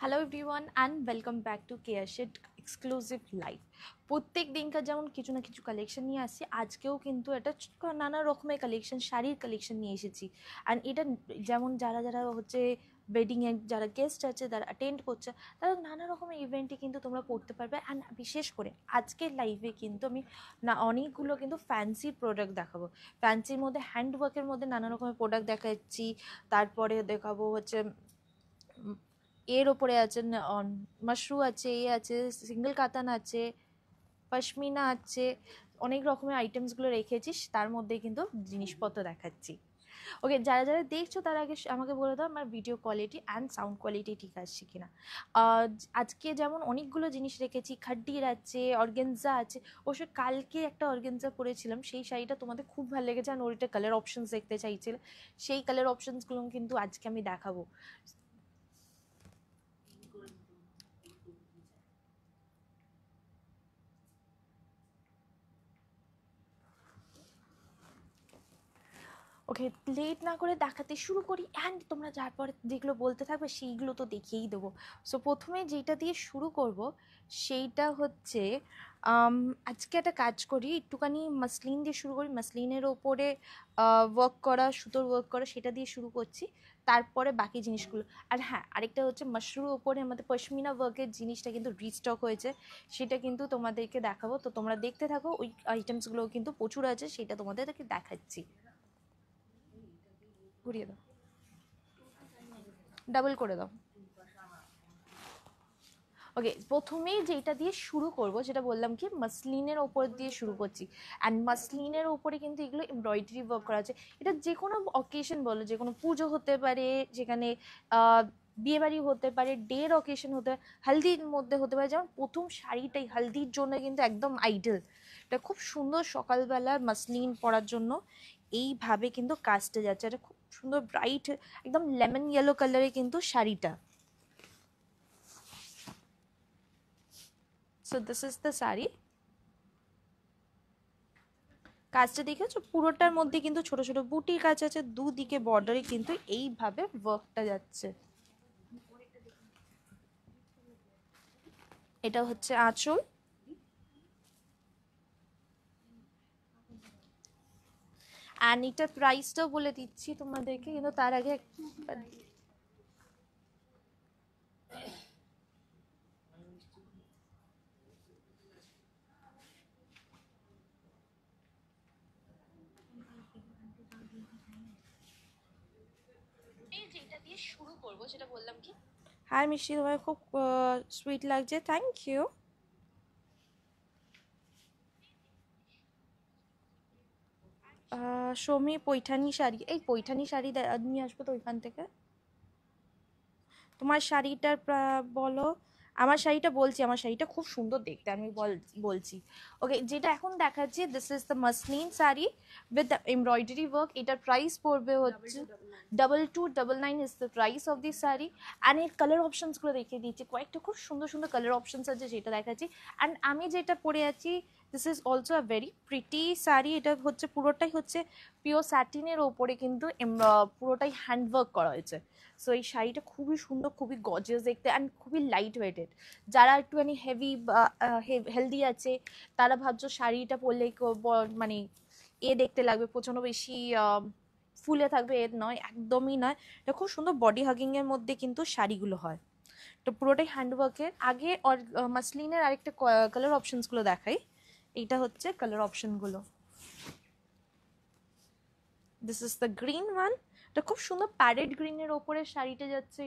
Hello everyone and welcome back to care shed exclusive live. প্রত্যেক দিনকার যেমন কিছু না কিছু কালেকশন নিয়ে আসছি, আজকেও কিন্তু এটা নানা রকমের কালেকশন, শাড়ির কালেকশন নিয়ে এসেছি। অ্যান্ড এটা যেমন যারা যারা হচ্ছে ওয়েডিংয়ে যারা গেস্ট আছে, যারা অ্যাটেন্ড করছে, তারা নানা রকমের ইভেন্টে কিন্তু তোমরা পড়তে পারবে। অ্যান্ড বিশেষ করে আজকের লাইভে কিন্তু আমি অনেকগুলো কিন্তু ফ্যান্সি প্রোডাক্ট দেখাবো। ফ্যান্সির মধ্যে হ্যান্ডওয়ার্কের মধ্যে নানা রকমের প্রোডাক্ট দেখাচ্ছি। তারপরে দেখাবো হচ্ছে এর ওপরে আছে মাশরু আছে, এ আছে, সিঙ্গেল কাতান আছে, পশমিনা আছে, অনেক রকমের আইটেমসগুলো রেখেছিস, তার মধ্যে কিন্তু জিনিসপত্র দেখাচ্ছি। ওকে, যারা যারা দেখছো তার আগে আমাকে বলে দাও আমার video quality and sound quality ঠিক আসছে কিনা। আজকে যেমন অনেকগুলো জিনিস রেখেছি, খাড্ডির আছে, অর্গেনজা আছে। অবশ্য কালকে একটা অর্গেনজা পরেছিলাম, সেই শাড়িটা তোমাদের খুব ভালো লেগেছে, আর ওইটা কালার অপশনস দেখতে চাইছিলে, সেই কালার অপশনসগুলো কিন্তু আজকে আমি দেখাবো। ওকে, লেট না করে দেখাতে শুরু করি, অ্যান্ড তোমরা যারপরে যেগুলো বলতে থাকবে সেইগুলো তো দেখিয়েই দেবো। সো প্রথমে যেটা দিয়ে শুরু করব সেইটা হচ্ছে আজকে একটা কাজ করি, একটুখানি মাসলিন দিয়ে শুরু করি। মাসলিনের ওপরে ওয়ার্ক করা, সুতোর ওয়ার্ক করা, সেটা দিয়ে শুরু করছি, তারপরে বাকি জিনিসগুলো। আর হ্যাঁ, আরেকটা হচ্ছে মাশরুর ওপরে আমাদের পশমিনা ওয়ার্কের জিনিসটা কিন্তু রিস্টক হয়েছে, সেটা কিন্তু তোমাদেরকে দেখাবো। তো তোমরা দেখতে থাকো, ওই আইটেমসগুলো কিন্তু প্রচুর আছে, সেটা তোমাদেরকে দেখাচ্ছি। ঘুরিয়ে দাও, ডাবল করে দাও। ওকে, প্রথমেই যেটা দিয়ে শুরু করব সেটা বললাম কি মাসলিনের ওপর দিয়ে শুরু করছি। অ্যান্ড মাসলিনের ওপরে কিন্তু এগুলো এমব্রয়ডারি ওয়ার্ক করা আছে। এটা যে কোনো অকেশন বলো, যে কোনো পুজো হতে পারে, যেখানে বিয়েবাড়ি হতে পারে, ডের অকেশন হতে পারে, হালদির মধ্যে হতে পারে। যেমন প্রথম শাড়িটাই হালদির জন্য কিন্তু একদম আইডল, এটা খুব সুন্দর সকালবেলা মাসলিন পরার জন্য এইভাবে কিন্তু কাজটা যাচ্ছে। এটা খুব সুন্দর ব্রাইট, একদম লেমন ইয়েলো কালারে কিন্তু শাড়িটা। So this is the sari. কাজটা দেখেছো, পুরোটার মধ্যে কিন্তু ছোট ছোট বুটির কাজ আছে, দুদিকে বর্ডারে কিন্তু এইভাবে ওয়ার্কটা যাচ্ছে। এটা হচ্ছে আঁচল, অ্যান্ড এটার প্রাইসটাও বলে দিচ্ছি তোমাদেরকে, কিন্তু তার আগে যেটা দিয়ে শুরু করব সেটা বললাম কি, হ্যাঁ মিষ্টি, তোমার খুব সুইট লাগছে, থ্যাংক ইউ। সৌমি পৈঠানি শাড়ি, এই পৈঠানি শাড়ি নিয়ে আসবো তো ওইখান থেকে। তোমার শাড়িটার বলো। আমার শাড়িটা বলছি, আমার শাড়িটা খুব সুন্দর দেখতে, আমি বলছি। ওকে, যেটা এখন দেখাচ্ছি, this is the muslin sari with the embroidery work. এটার প্রাইস পড়বে হচ্ছে 2299 is the price of this sari. And এর কালার অপশনসগুলো দেখিয়ে দিচ্ছি, কয়েকটা খুব সুন্দর সুন্দর কালার অপশনস আছে, সেটা দেখাচ্ছি। অ্যান্ড আমি যেটা পরে আছি, this is also a very pretty sari. এটা হচ্ছে পুরোটাই হচ্ছে পিওর স্যাটিনের ওপরে কিন্তু পুরোটাই হ্যান্ডওয়ার্ক করা হয়েছে। সো এই শাড়িটা খুবই সুন্দর, খুবই গর্জিয়াস দেখতে, অ্যান্ড খুবই লাইট ওয়েটেড। যারা একটুখানি হেভি হেলদি আছে, তারা ভাবছো শাড়িটা পরলে মানে দেখতে লাগবে, প্রচণ্ড বেশি ফুলে থাকবে, এর নয়, একদমই নয়। এটা খুব সুন্দর বডি হাগিং এর মধ্যে কিন্তু শাড়িগুলো হয়। তো পুরোটাই হ্যান্ডওয়ার্কের। আগে মাসলিনের আরেকটা কালার অপশনসগুলো দেখাই। এইটা হচ্ছে কালার অপশনগুলো, this is the green one. এটা খুব সুন্দর প্যারেট গ্রিনের ওপরে শাড়িটা যাচ্ছে।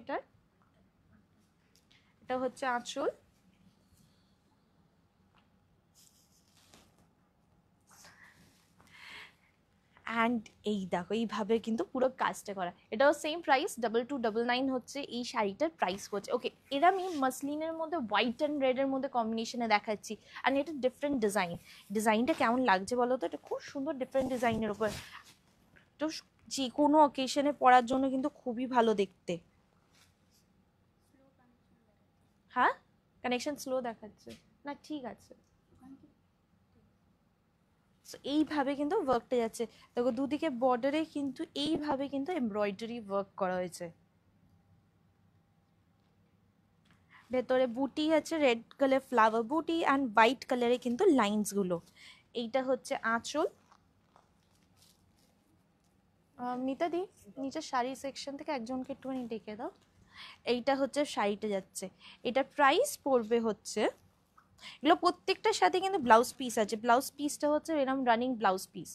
এটা হচ্ছে আঁচল, অ্যান্ড এই দেখো এইভাবে কিন্তু পুরো কাজটা করা। এটাও সেম প্রাইস, 2299 হচ্ছে এই শাড়িটার প্রাইস পড়ছে। ওকে, এরা আমি মাসলিনের মধ্যে হোয়াইট অ্যান্ড রেডের মধ্যে কম্বিনেশনে দেখাচ্ছি, অ্যান্ড এটা ডিফারেন্ট ডিজাইন। ডিজাইনটা কেমন লাগছে বলো তো? এটা খুব সুন্দর ডিফারেন্ট ডিজাইনের ওপর, তো যে কোনো অকেশনে পরার জন্য কিন্তু খুবই ভালো দেখতে। হ্যাঁ, কানেকশন স্লো দেখাচ্ছে না, ঠিক আছে। এইভাবে কিন্তু ওয়ার্কটা যাচ্ছে, দেখো দুদিকে বর্ডারে কিন্তু এইভাবে কিন্তু এমব্রয়ডারি ওয়ার্ক করা হয়েছে। ভেতরে বুটি আছে, রেড কালার ফ্লাওয়ার বুটি অ্যান্ড হোয়াইট কালারে কিন্তু লাইন্সগুলো। এইটা হচ্ছে আঁচল। মিতা দি নিচে শাড়ি সেকশন থেকে একজনকে একটুখানি ডেকে দাও। এইটা হচ্ছে শাড়িটা যাচ্ছে, এটার প্রাইস পড়বে হচ্ছে, এগুলো প্রত্যেকটার সাথে কিন্তু ব্লাউজ পিস আছে, ব্লাউজ পিসটা হচ্ছে এরকম রানিং ব্লাউজ পিস।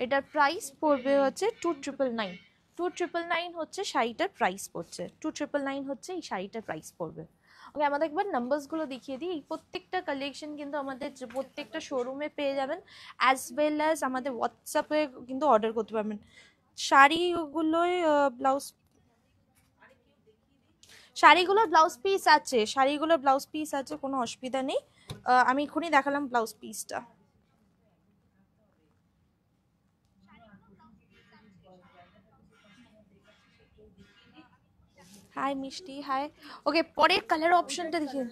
এটার প্রাইস পড়বে হচ্ছে 2999। 2999 হচ্ছে শাড়িটার প্রাইস পড়ছে, 2999 হচ্ছে এই শাড়িটার প্রাইস পড়বে। ওকে, আমাদের একবার নাম্বারসগুলো দেখিয়ে দিই। এই প্রত্যেকটা কালেকশন কিন্তু আমাদের প্রত্যেকটা শোরুমে পেয়ে যাবেন, অ্যাজ ওয়েল অ্যাজ আমাদের হোয়াটসঅ্যাপে কিন্তু অর্ডার করতে পারবেন। শাড়িগুলোয় ব্লাউজ, শাড়িগুলোর ব্লাউজ পিস আছে, শাড়িগুলোর ব্লাউজ পিস আছে, কোনো অসুবিধা নেই। আমি এক্ষুনি দেখালাম ব্লাউজ পিসটা। হাই মিষ্টি, হাই। ওকে, পরের কালার অপশনটা দেখিয়ে,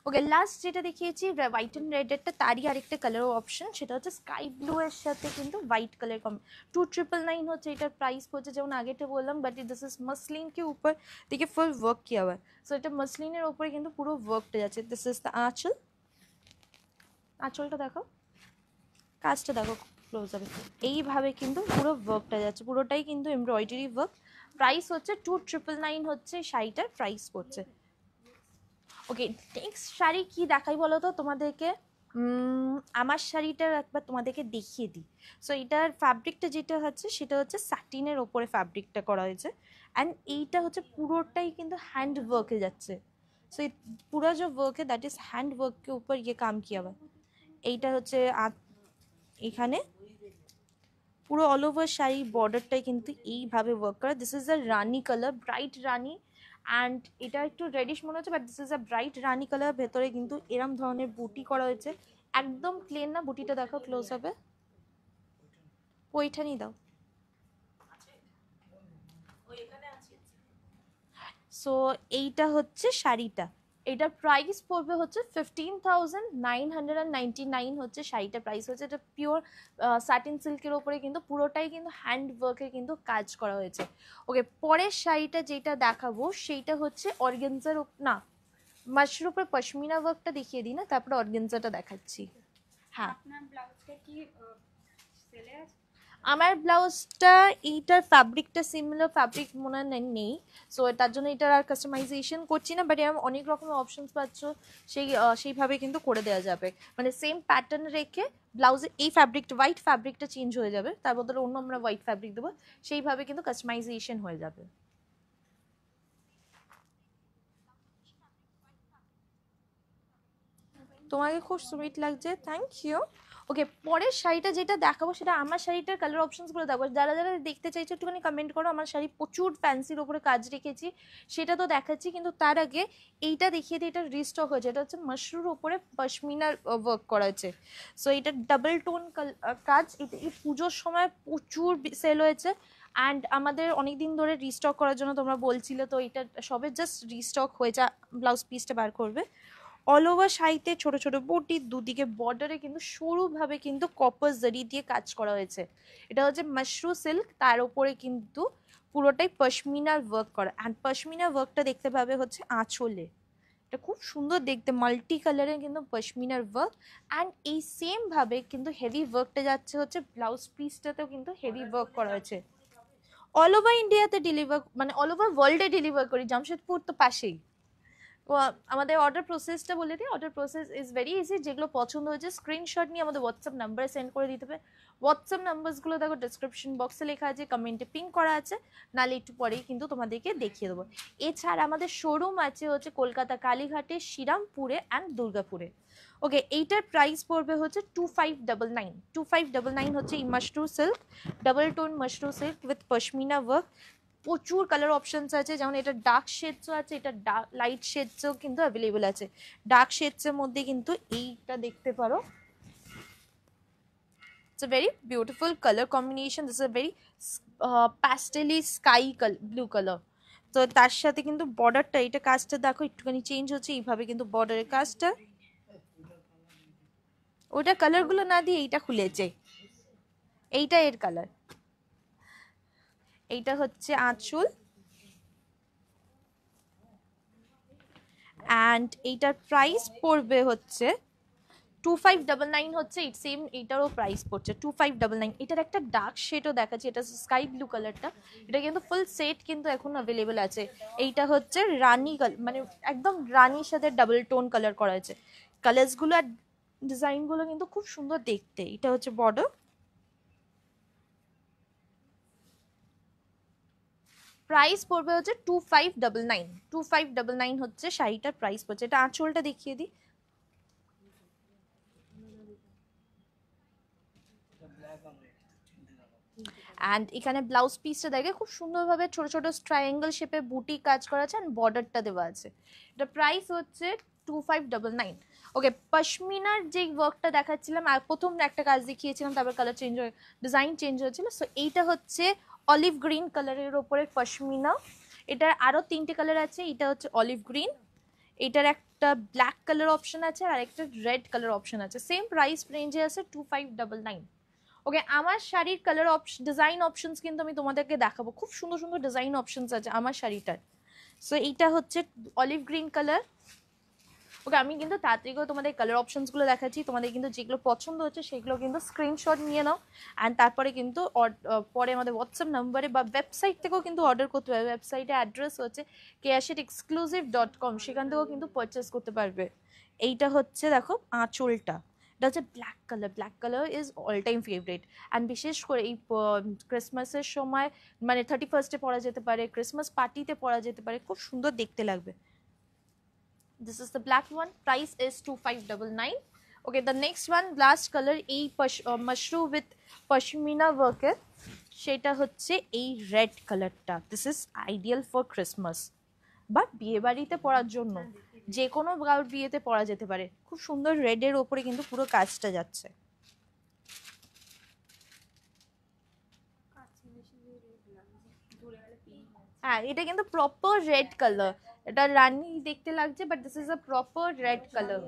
ওকে লাস্ট যেটা দেখিয়েছি হোয়াইট অ্যান্ড রেডেরটা, তারই আরেকটা কালার অপশন, সেটা হচ্ছে স্কাই ব্লু এর সাথে কিন্তু হোয়াইট কালার কম। 2999 হচ্ছে এটার প্রাইস পড়ছে, যেমন আগেটা বললাম, বাট দিস ইজ মসলিন के ऊपर देखिए फुल वर्क किया हुआ है। सो এটা মসলিনের উপরে কিন্তু পুরো ওয়ার্কটা যাচ্ছে। দিস ইজ দ্য আঁচল, আঁচলটা দেখো, কাজটা দেখো ক্লোজ হবে, এইভাবে কিন্তু পুরো ওয়ার্কটা যাচ্ছে, পুরোটাই কিন্তু এমব্রয়ডারি ওয়ার্ক। প্রাইস হচ্ছে 2999 হচ্ছে শাড়িটার প্রাইস পড়ছে। ওকে, নেক্সট শাড়ি কি দেখাই বলো তো তোমাদেরকে। আমার শাড়িটার একবার তোমাদেরকে দেখিয়ে দিই। সো এটার ফ্যাব্রিকটা যেটা হচ্ছে সেটা হচ্ছে স্যাটিনের ওপরে ফ্যাব্রিকটা করা হয়েছে, অ্যান্ড এইটা হচ্ছে পুরোটাই কিন্তু হ্যান্ড ওয়ার্কে যাচ্ছে। সো पूरा जो वर्क है दैट इज हैंड वर्क के ऊपर ये काम किया हुआ है। এইটা হচ্ছে এখানে পুরো অল ওভার শাড়ি বর্ডারটাই কিন্তু এইভাবে ওয়ার্ক করা। This is a Rani colour, bright Rani, and এটা একটু রেডিশ মনে হচ্ছে, but this is a bright Rani colour. ভেতরে কিন্তু এরম ধরনের বুটি করা হয়েছে, একদম প্লেন না। বুটিটা দেখো ক্লোজ হবে, ওইটা নিয়ে দাও। সো এইটা হচ্ছে শাড়িটা, এটার প্রাইস পড়বে হচ্ছে 15,999 হচ্ছে শাড়িটার প্রাইস হচ্ছে। এটা পিওর স্যাটিন সিল্কের ওপরে কিন্তু পুরোটাই কিন্তু হ্যান্ড ওয়ার্কে কিন্তু কাজ করা হয়েছে। ওকে, পরের শাড়িটা যেটা দেখাবো সেইটা হচ্ছে অর্গেনজার, না মাশরুর উপরে পশমিনা ওয়ার্কটা দেখিয়ে দিই না, তারপরে অর্গেনজাটা দেখাচ্ছি। হ্যাঁ, আপনার ব্লাউজটা কি সেলে আছে? আমার ব্লাউজটা এইটার ফ্যাব্রিকটা সিমিলার ফ্যাব্রিক মনে হয় নেই, সো তার জন্য এটার আর কাস্টমাইজেশন করছি না, বাট এরকম অনেক রকমের অপশনস পাচ্ছ, সেইভাবে কিন্তু করে দেওয়া যাবে। মানে সেম প্যাটার্ন রেখে ব্লাউজে এই ফ্যাব্রিকটা, হোয়াইট ফ্যাব্রিকটা চেঞ্জ হয়ে যাবে, তার বদলে অন্য আমরা হোয়াইট ফ্যাব্রিক দেবো, সেইভাবে কিন্তু কাস্টমাইজেশন হয়ে যাবে। তোমাকে খুব সুইট লাগছে, থ্যাংক ইউ। ওকে, পরের শাড়িটা যেটা দেখাবো সেটা আমার শাড়িটার কালার অপশনসগুলো দেখাবো। যারা যারা দেখতে চাইছো একটুখানি কমেন্ট করো। আমার শাড়ি প্রচুর ফ্যান্সির ওপরে কাজ রেখেছি, সেটা তো দেখাচ্ছি, কিন্তু তার আগে এইটা দেখিয়ে দিই। এটা রিস্টক হয়েছে, এটা হচ্ছে মাশরুর ওপরে পশমিনার ওয়ার্ক করা হয়েছে। সো এটা ডাবল টোন কাজ, এটা এই পুজোর সময় প্রচুর সেল হয়েছে, অ্যান্ড আমাদের অনেক দিন ধরে রিস্টক করার জন্য তোমরা বলছিলে, তো এটা সবে জাস্ট রিস্টক হয়েছে। ব্লাউজ পিসটা বার করবে, অল ওভার শাড়িতে ছোট ছোট বুটি, দুদিকে বর্ডারে কিন্তু সরুভাবে কিন্তু কপার জারি দিয়ে কাজ করা হয়েছে। এটা হচ্ছে মাশরু সিল্ক, তার উপরে কিন্তু পুরোটাই পশমিনার ওয়ার্ক করা, অ্যান্ড পশমিনার ওয়ার্কটা দেখতে পাবে হচ্ছে আঁচলে। এটা খুব সুন্দর দেখতে, মাল্টি কালারের কিন্তু পশমিনার ওয়ার্ক, অ্যান্ড এই সেম ভাবে কিন্তু হেভি ওয়ার্কটা যাচ্ছে হচ্ছে ব্লাউজ পিসটাতেও কিন্তু হেভি ওয়ার্ক করা হয়েছে। অল ওভার ইন্ডিয়াতে ডেলিভার, মানে অল ওভার ওয়ার্ল্ডে ডেলিভার করি, জামশেদপুর তো পাশেই। আমাদের অর্ডার প্রসেসটা বলে দিই। Order process is very easy, যেগুলো পছন্দ হয়েছে স্ক্রিনশট নিয়ে আমাদের হোয়াটসঅ্যাপ নাম্বারে সেন্ড করে দিতে হবে। হোয়াটসঅ্যাপ নাম্বারসগুলো দেখো ডিসক্রিপশন বক্সে লেখা আছে, কমেন্টে পিন করা আছে, নাহলে একটু পরেই কিন্তু তোমাদেরকে দেখিয়ে দেবো। এছাড়া আমাদের শোরুম আছে হচ্ছে কলকাতা কালীঘাটে, শ্রীরামপুরে অ্যান্ড দুর্গাপুরে। ওকে, এইটার প্রাইস পড়বে হচ্ছে 2599। 2599 হচ্ছে এই Mashru silk, double tone Mashru silk with pashmina work. প্রচুর কালার অপশনস আছে, যেমন এটা ডার্ক শেডসও আছে, এটা লাইট শেডসও কিন্তু অ্যাভেলেবেল আছে। ডার্ক শেডসের মধ্যে কিন্তু এইটা দেখতে পারো, it's a very beautiful colour combination. This is a very pastelly sky blue colour. তো তার সাথে কিন্তু বর্ডারটা, এটা কাজটা দেখো একটুখানি চেঞ্জ হচ্ছে, এইভাবে কিন্তু বর্ডারের কাজটা, ওটা কালারগুলো না দিয়ে এইটা খুলেছে, এইটা এর কালার। এইটা হচ্ছে আঁচল, অ্যান্ড এইটার প্রাইস পড়বে হচ্ছে 2599 হচ্ছে। সেম এইটারও প্রাইস পড়ছে 2599। এটার একটা ডার্ক শেডও দেখাচ্ছি, এটা স্কাই ব্লু কালারটা। এটা কিন্তু ফুল সেট কিন্তু এখন অ্যাভেলেবেল আছে। এইটা হচ্ছে রানি কালার, মানে একদম রানির সাথে ডাবল টোন কালার করা হয়েছে। কালার্সগুলো আর ডিজাইনগুলো কিন্তু খুব সুন্দর দেখতে। এটা হচ্ছে বর্ডার। প্রাইস পড়বে হচ্ছে 2599। 2599 হচ্ছে শাড়িটার প্রাইস পড়ছে। এটা আঁচলটা দেখিয়ে দিই। অ্যান্ড এখানে ব্লাউজ পিসটা দেখে খুব সুন্দরভাবে ছোট ছোট ট্রায়াঙ্গেল শেপে বুটি কাজ করা আছে, অ্যান্ড বর্ডারটা দেওয়া আছে। এটা প্রাইস হচ্ছে 2599। ওকে, পশমিনার যে ওয়ার্কটা দেখাচ্ছিলাম, আর প্রথম একটা কাজ দেখিয়েছিলাম, তারপর কালার চেঞ্জ হয়ে ডিজাইন চেঞ্জ হয়েছিল। সো এইটা হচ্ছে অলিভ গ্রিন কালারের ওপরে পশমিনা। এটার আরও 3টে কালার আছে। এটা হচ্ছে অলিভ গ্রিন, এটার একটা ব্ল্যাক কালার অপশন আছে, আর একটা রেড কালার অপশন আছে। সেম প্রাইস রেঞ্জে আছে 2599। ওকে, আমার শাড়ির কালার ডিজাইন অপশনস কিন্তু আমি তোমাদেরকে দেখাবো। খুব সুন্দর সুন্দর ডিজাইন অপশনস আছে আমার শাড়িটার। সো এইটা হচ্ছে অলিভ গ্রিন কালার। ওকে, আমি কিন্তু তাড়াতাড়ি করে তোমাদের কালার অপশনসগুলো দেখাচ্ছি। তোমাদের কিন্তু যেগুলো পছন্দ হচ্ছে সেগুলো কিন্তু স্ক্রিনশট নিয়ে নাও, অ্যান্ড তারপরে কিন্তু পরে আমাদের হোয়াটসঅ্যাপ নাম্বারে বা ওয়েবসাইট থেকেও কিন্তু অর্ডার করতে পারবে। ওয়েবসাইটের অ্যাড্রেস হচ্ছে keashitexclusive.com, সেখান থেকেও কিন্তু পারচেস করতে পারবে। এইটা হচ্ছে দেখো আঁচলটা, এটা হচ্ছে black colour. Black colour is all time favourite, and বিশেষ করে এই ক্রিসমাসের সময়, মানে 31স্টে পরা যেতে পারে, ক্রিসমাস পার্টিতে পরা যেতে পারে, খুব সুন্দর দেখতে লাগবে। This is the black one. Price is 2599. Okay, the next one, last color, এই mushroom with pashmina work এর, সেটা হচ্ছে এই রেড কালারটা। This is ideal for Christmas বা বিয়ে বাড়িতে পরার জন্য, যে কোনো বিয়েতে পরা যেতে পারে। খুব সুন্দর রেডের ওপরে কিন্তু পুরো কাজটা যাচ্ছে। হ্যাঁ, এটা কিন্তু প্রপার রেড কালার। এটা রানি দেখতে লাগছে, but this is a proper red colour.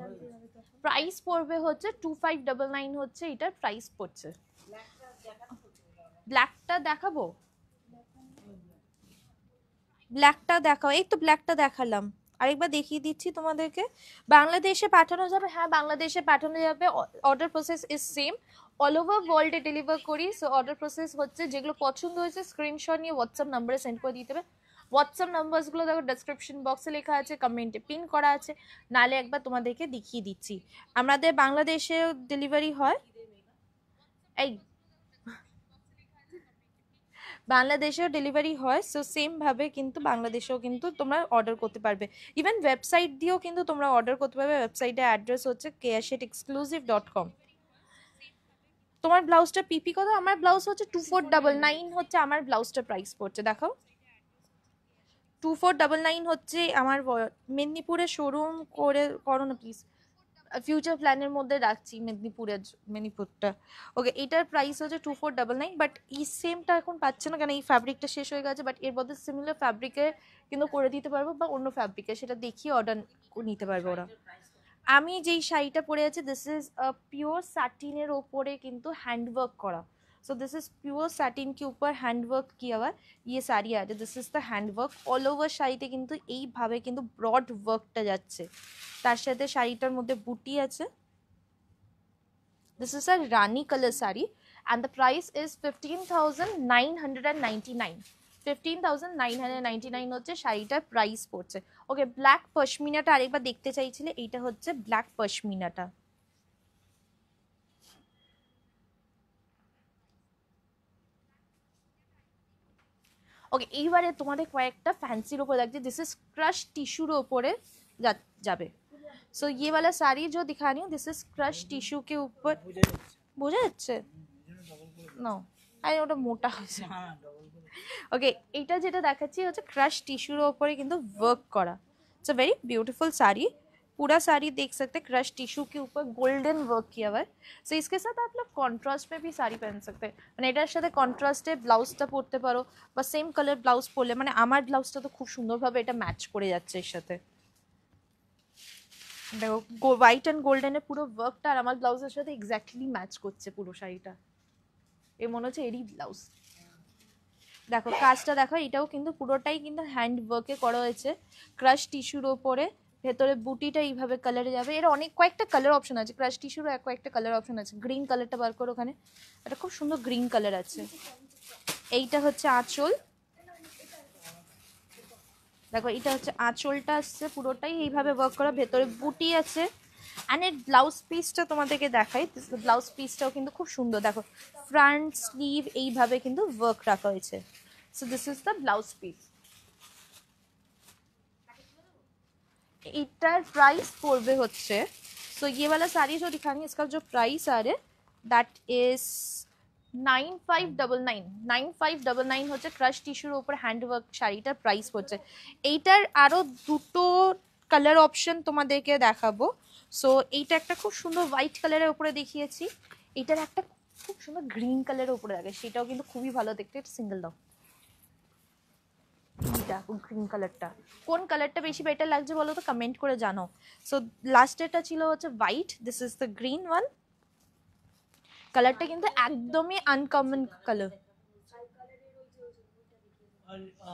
Price পড়বে হচ্ছে 2599 হচ্ছে এটার প্রাইস পড়ছে। ব্ল্যাকটা দেখাবো, ব্ল্যাকটা দেখাও। এই তো ব্ল্যাকটা দেখালাম, আরেকবার দেখিয়ে দিচ্ছি তোমাদেরকে। বাংলাদেশে পাঠানো যাবে, হ্যাঁ বাংলাদেশে পাঠানো যাবে। Order process is same, all over ওয়ার্ল্ডে ডেলিভার করি। সো অর্ডার প্রসেস হচ্ছে, যেগুলো পছন্দ হয়েছে স্ক্রিনশট নিয়ে হোয়াটসঅ্যাপ নাম্বারে সেন্ড করে দিতে হবে। হোয়াটসঅ্যাপ নাম্বারসগুলো দেখো ডেসক্রিপশন বক্সে লেখা আছে, কমেন্টে পিন করা আছে, নালে একবার তোমাদেরকে দেখিয়ে দিচ্ছি। আমাদের বাংলাদেশেও ডেলিভারি হয়, এই বাংলাদেশেও ডেলিভারি হয়। সো সেমভাবে কিন্তু বাংলাদেশেও কিন্তু তোমরা অর্ডার করতে পারবে। ইভেন ওয়েবসাইট দিয়েও কিন্তু তোমরা অর্ডার করতে পারবে। ওয়েবসাইটের অ্যাড্রেস হচ্ছে keashitexclusive.com। তোমার ব্লাউজটা পিপি কত? আমার ব্লাউজ হচ্ছে 2499 হচ্ছে আমার ব্লাউজটা প্রাইস পড়ছে। দেখো 2499 হচ্ছে আমার। মেদিনীপুরে শোরুম করে করো না প্লিজ, ফিউচার প্ল্যানের মধ্যে রাখছি মেদিনীপুরটা। ওকে, এটার প্রাইস হচ্ছে 2499, বাট এই সেমটা এখন পাচ্ছে না, কেন এই ফ্যাব্রিকটা শেষ হয়ে গেছে। বাট এর বদলে সিমিলার ফ্যাব্রিকে কিন্তু করে দিতে পারবো, বা অন্য ফ্যাব্রিকে, সেটা দেখিয়ে অর্ডার নিতে পারবে ওরা। আমি যেই শাড়িটা পরে আছি, দিস ইজ পিওর স্যাটিনের ওপরে কিন্তু হ্যান্ডওয়ার্ক করা। So this is pure satin के ऊपर हैंडवर्क किया हुआ है ये sari uh this is the handwork all over শাড়িতে কিন্তু এইভাবে কিন্তু ব্রড ওয়ার্কটা যাচ্ছে। তার সাথে শাড়িটার মধ্যে বুটি আছে। This is a Rani colour sari, and the price is 15,999। 15,999 হচ্ছে শাড়িটার প্রাইস পড়ছে। ওকে, ব্ল্যাক পশমিনাটা আরেকবার দেখতে চাইছিলে, এইটা হচ্ছে ব্ল্যাক পশমিনাটা। ওকে, এইবারে তোমাদের কয়েকটা ফ্যান্সির ওপর লাগছে। দিস ইজ ক্রাশ টিস্যুর ওপরে যাবে। सो ये वाला साड़ी जो दिखा रही हूँ दिस इज क्रश टिश्यू के ऊपर। বোঝা যাচ্ছে না? আরে ওটা মোটা হয়েছে। ওকে, এটা যেটা দেখাচ্ছি হচ্ছে ক্রাশ টিস্যুর ওপরে কিন্তু वर्क करा। It's a very beautiful sari. पूरा साड़ी देख सकते हैं क्रश टिश्यू के ऊपर गोल्डन वर्क किया हुआ है। सो इसके साथ आप लोग कॉन्ट्रास्ट में भी साड़ी पहन सकते हैं, মানে এটার সাথে কন্ট্রাস্টে ব্লাউজটা পরতে পারো, বা সেম কালার ব্লাউজ পরলে, মানে আমার ব্লাউজটা তো খুব সুন্দরভাবে এটা ম্যাচ করে যাচ্ছে এর সাথে। দেখো হোয়াইট অ্যান্ড গোল্ডেনের পুরো ওয়ার্কটা আর আমার ব্লাউজের সাথে এক্স্যাক্টলি ম্যাচ করছে পুরো শাড়িটা। এ মনে হচ্ছে এরই ব্লাউজ। দেখো কাজটা দেখো, এটাও কিন্তু পুরোটাই কিন্তু হ্যান্ড ওয়ার্কে করা হয়েছে ক্রাশ টিস্যুর ওপরে। ভেতরে বুটিটা এইভাবে কালারে যাবে। এর অনেক কয়েকটা কালার অপশন আছে, ক্রাশ টিস্যুরও কয়েকটা কালার অপশন আছে। গ্রিন কালারটা বার করো, ওখানে এটা খুব সুন্দর গ্রিন কালার আছে। এইটা হচ্ছে আঁচল, দেখো এটা হচ্ছে আঁচলটা আসছে পুরোটাই এইভাবে ওয়ার্ক করা, ভেতরে বুটি আছে। অ্যান্ড এর ব্লাউজ পিসটা তোমাদেরকে দেখাই, ব্লাউজ পিসটাও কিন্তু খুব সুন্দর, দেখো ফ্রন্ট স্লিভ এইভাবে কিন্তু ওয়ার্ক রাখা হয়েছে। So this is the blouse piece. Hitter price पड़े होच्छे, सो ये वाला साड़ी जो दिखाएंगे इसका जो प्राइस आ रहा है दैट इज 9599। 9599 হচ্ছে ক্রাশ টিস্যুর উপর হ্যান্ডওয়ার্ক শাড়িটার প্রাইস হচ্ছে। এইটার আরো দুটো কালার অপশন তোমাদেরকে দেখাবো। সো এইটা একটা খুব সুন্দর হোয়াইট কালারের উপরে দেখিয়েছি, এইটার একটা খুব সুন্দর গ্রিন কালারের উপরে থাকে, সেটাও কিন্তু খুবই ভালো দেখতে। এটা সিঙ্গেল দাও, গ্রিন কালারটা কোন কালারটা বেশি বেটার লাগছে বলো তো, কমেন্ট করে জানো। সো লাস্টেরটা ছিল হচ্ছে white, this is the green one. কালারটা কিন্তু একদমই আনকমন কালার।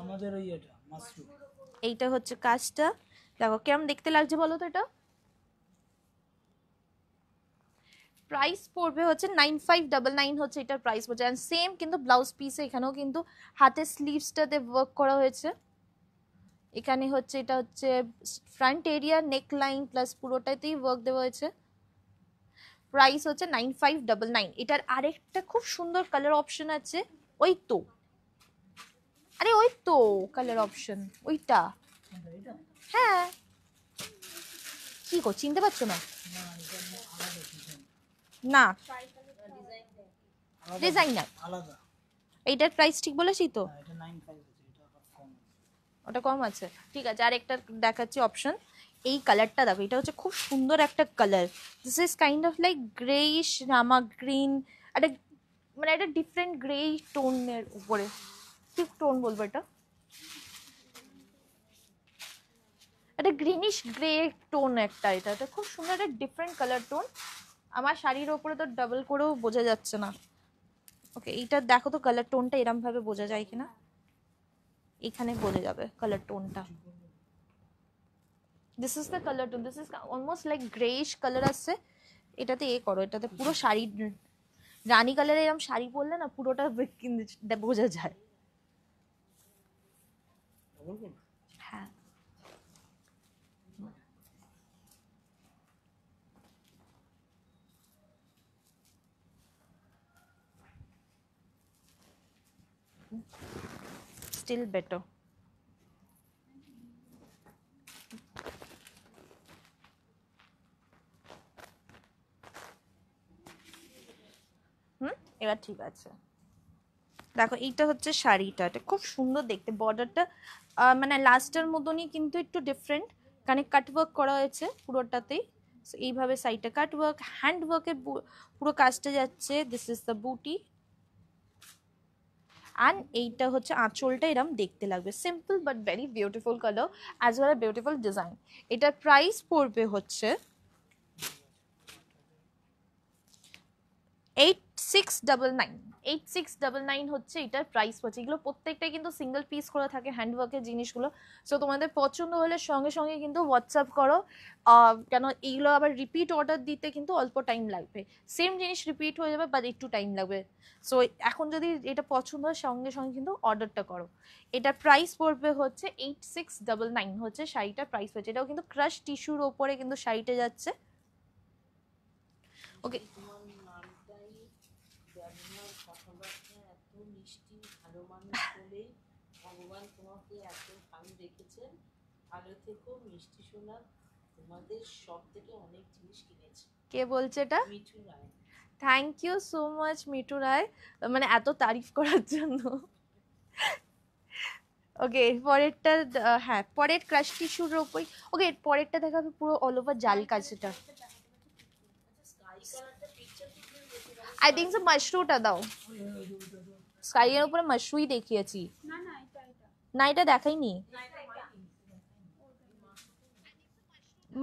আমাদের ওই এটা মাশরুম, এইটা হচ্ছে কাজটা, দেখো কেমন দেখতে লাগছে বলো তো। এটা প্রাইস পড়বে হচ্ছে 9599 হচ্ছে এটার প্রাইস পড়ছে। এন্ড সেম কিন্তু ব্লাউজ পিসে এখানেও কিন্তু হাতের স্লিভসটাতে ওয়ার্ক করা হয়েছে। এখানে হচ্ছে এটা হচ্ছে ফ্রন্ট এরিয়া, নেক লাইন প্লাস পুরোটাতেই ওয়ার্ক দেওয়া হয়েছে। প্রাইস হচ্ছে 9599। এটার আরেকটা খুব সুন্দর কালার অপশন আছে, ওই তো, আরে ওই তো কালার অপশন ওইটা, হ্যাঁ কি গো চিনতে পারছো না? না ডিজাইনার আলাদা। এইটার প্রাইস ঠিক বলেছি তো? এটা 95 আছে, এটা আবার কম আছে। ওটা কম আছে, ঠিক আছে। আর একটা দেখাচ্ছি অপশন, এই কালারটা দেখো, এটা হচ্ছে খুব সুন্দর একটা colour. This is kind of like greyish Rama green, একটা মানে একটা ডিফারেন্ট গ্রে টোনের উপরে, কি টোন বলবো এটা, একটা গ্রিনিশ গ্রে টোন একটা। এটা খুব সুন্দর একটা ডিফারেন্ট কালার টোন। আমার শাড়ির ওপরে তো ডাবল করেও বোঝা যাচ্ছে না। ওকে এইটা দেখো তো কালার টোনটা এরম ভাবে বোঝা যায় কিনা, এখানে বোঝা যাবে কালার টোনটা। This is the colour tone, this is almost like greyish colour আসছে। এটাতে এ করো, এটাতে পুরো শাড়ি রানী কালারের এরকম শাড়ি পরলে না পুরোটা বোঝা যায়। হ্যাঁ স্টিল বেটার। এবার ঠিক আছে, দেখো এইটা হচ্ছে শাড়িটা, এটা খুব সুন্দর দেখতে। বর্ডারটা মানে লাস্টের মতনই কিন্তু একটু ডিফারেন্ট, কানে কাটওয়ার্ক করা হয়েছে পুরোটাতেই। এইভাবে সাইডটা কাটওয়ার্ক, হ্যান্ড ওয়ার্কের পুরো কাজটা যাচ্ছে। দিস ইজ দ্য বুটি। অ্যান্ড এইটা হচ্ছে আঁচলটা, এরম দেখতে লাগবে, simple but very beautiful colour as well beautiful design. এটার প্রাইস পড়বে হচ্ছে 8699। 8699 হচ্ছে এটার প্রাইস পড়ছে। এগুলো প্রত্যেকটাই কিন্তু সিঙ্গেল পিস করে থাকে হ্যান্ডওয়ার্কের জিনিসগুলো। সো তোমাদের পছন্দ হলে সঙ্গে সঙ্গে কিন্তু হোয়াটসঅ্যাপ করো, কেন এইগুলো আবার রিপিট অর্ডার দিতে কিন্তু অল্প টাইম লাগবে। সেম জিনিস রিপিট হয়ে যাবে বাট একটু টাইম লাগবে। সো এখন যদি এটা পছন্দ হয় সঙ্গে সঙ্গে কিন্তু অর্ডারটা করো। এটার প্রাইস পড়বে হচ্ছে 8699 হচ্ছে শাড়িটার প্রাইস পড়ছে। এটাও কিন্তু ক্রাশ টিস্যুর ওপরে কিন্তু শাড়িটা যাচ্ছে। ওকে কথাবার্তা এত মিষ্টি, ভালো মানুষ বলে ভগবান তোমাকে এত ভালো রেখেছেন। ভালো থেকো, মিষ্টি শোনা, তোমাদের সব থেকে অনেক জিনিস কিনেছি। কে বলছে এটা? Mithu Roy. Thank you so much Mithu Roy, মানে এত তারিফ করার জন্য। ওকে পরেরটা, হ্যাঁ পরের ক্রাশ টিস্যুর ওপরই। ওকে পরেরটা দেখাবে পুরো অল ওভার জাল কাজটা। আই থিঙ্ক সো মাশরুটা দাও, স্কাই এর উপরে মাশরুই দেখিয়েছি না না এটা এটা না, এটা দেখাইনি।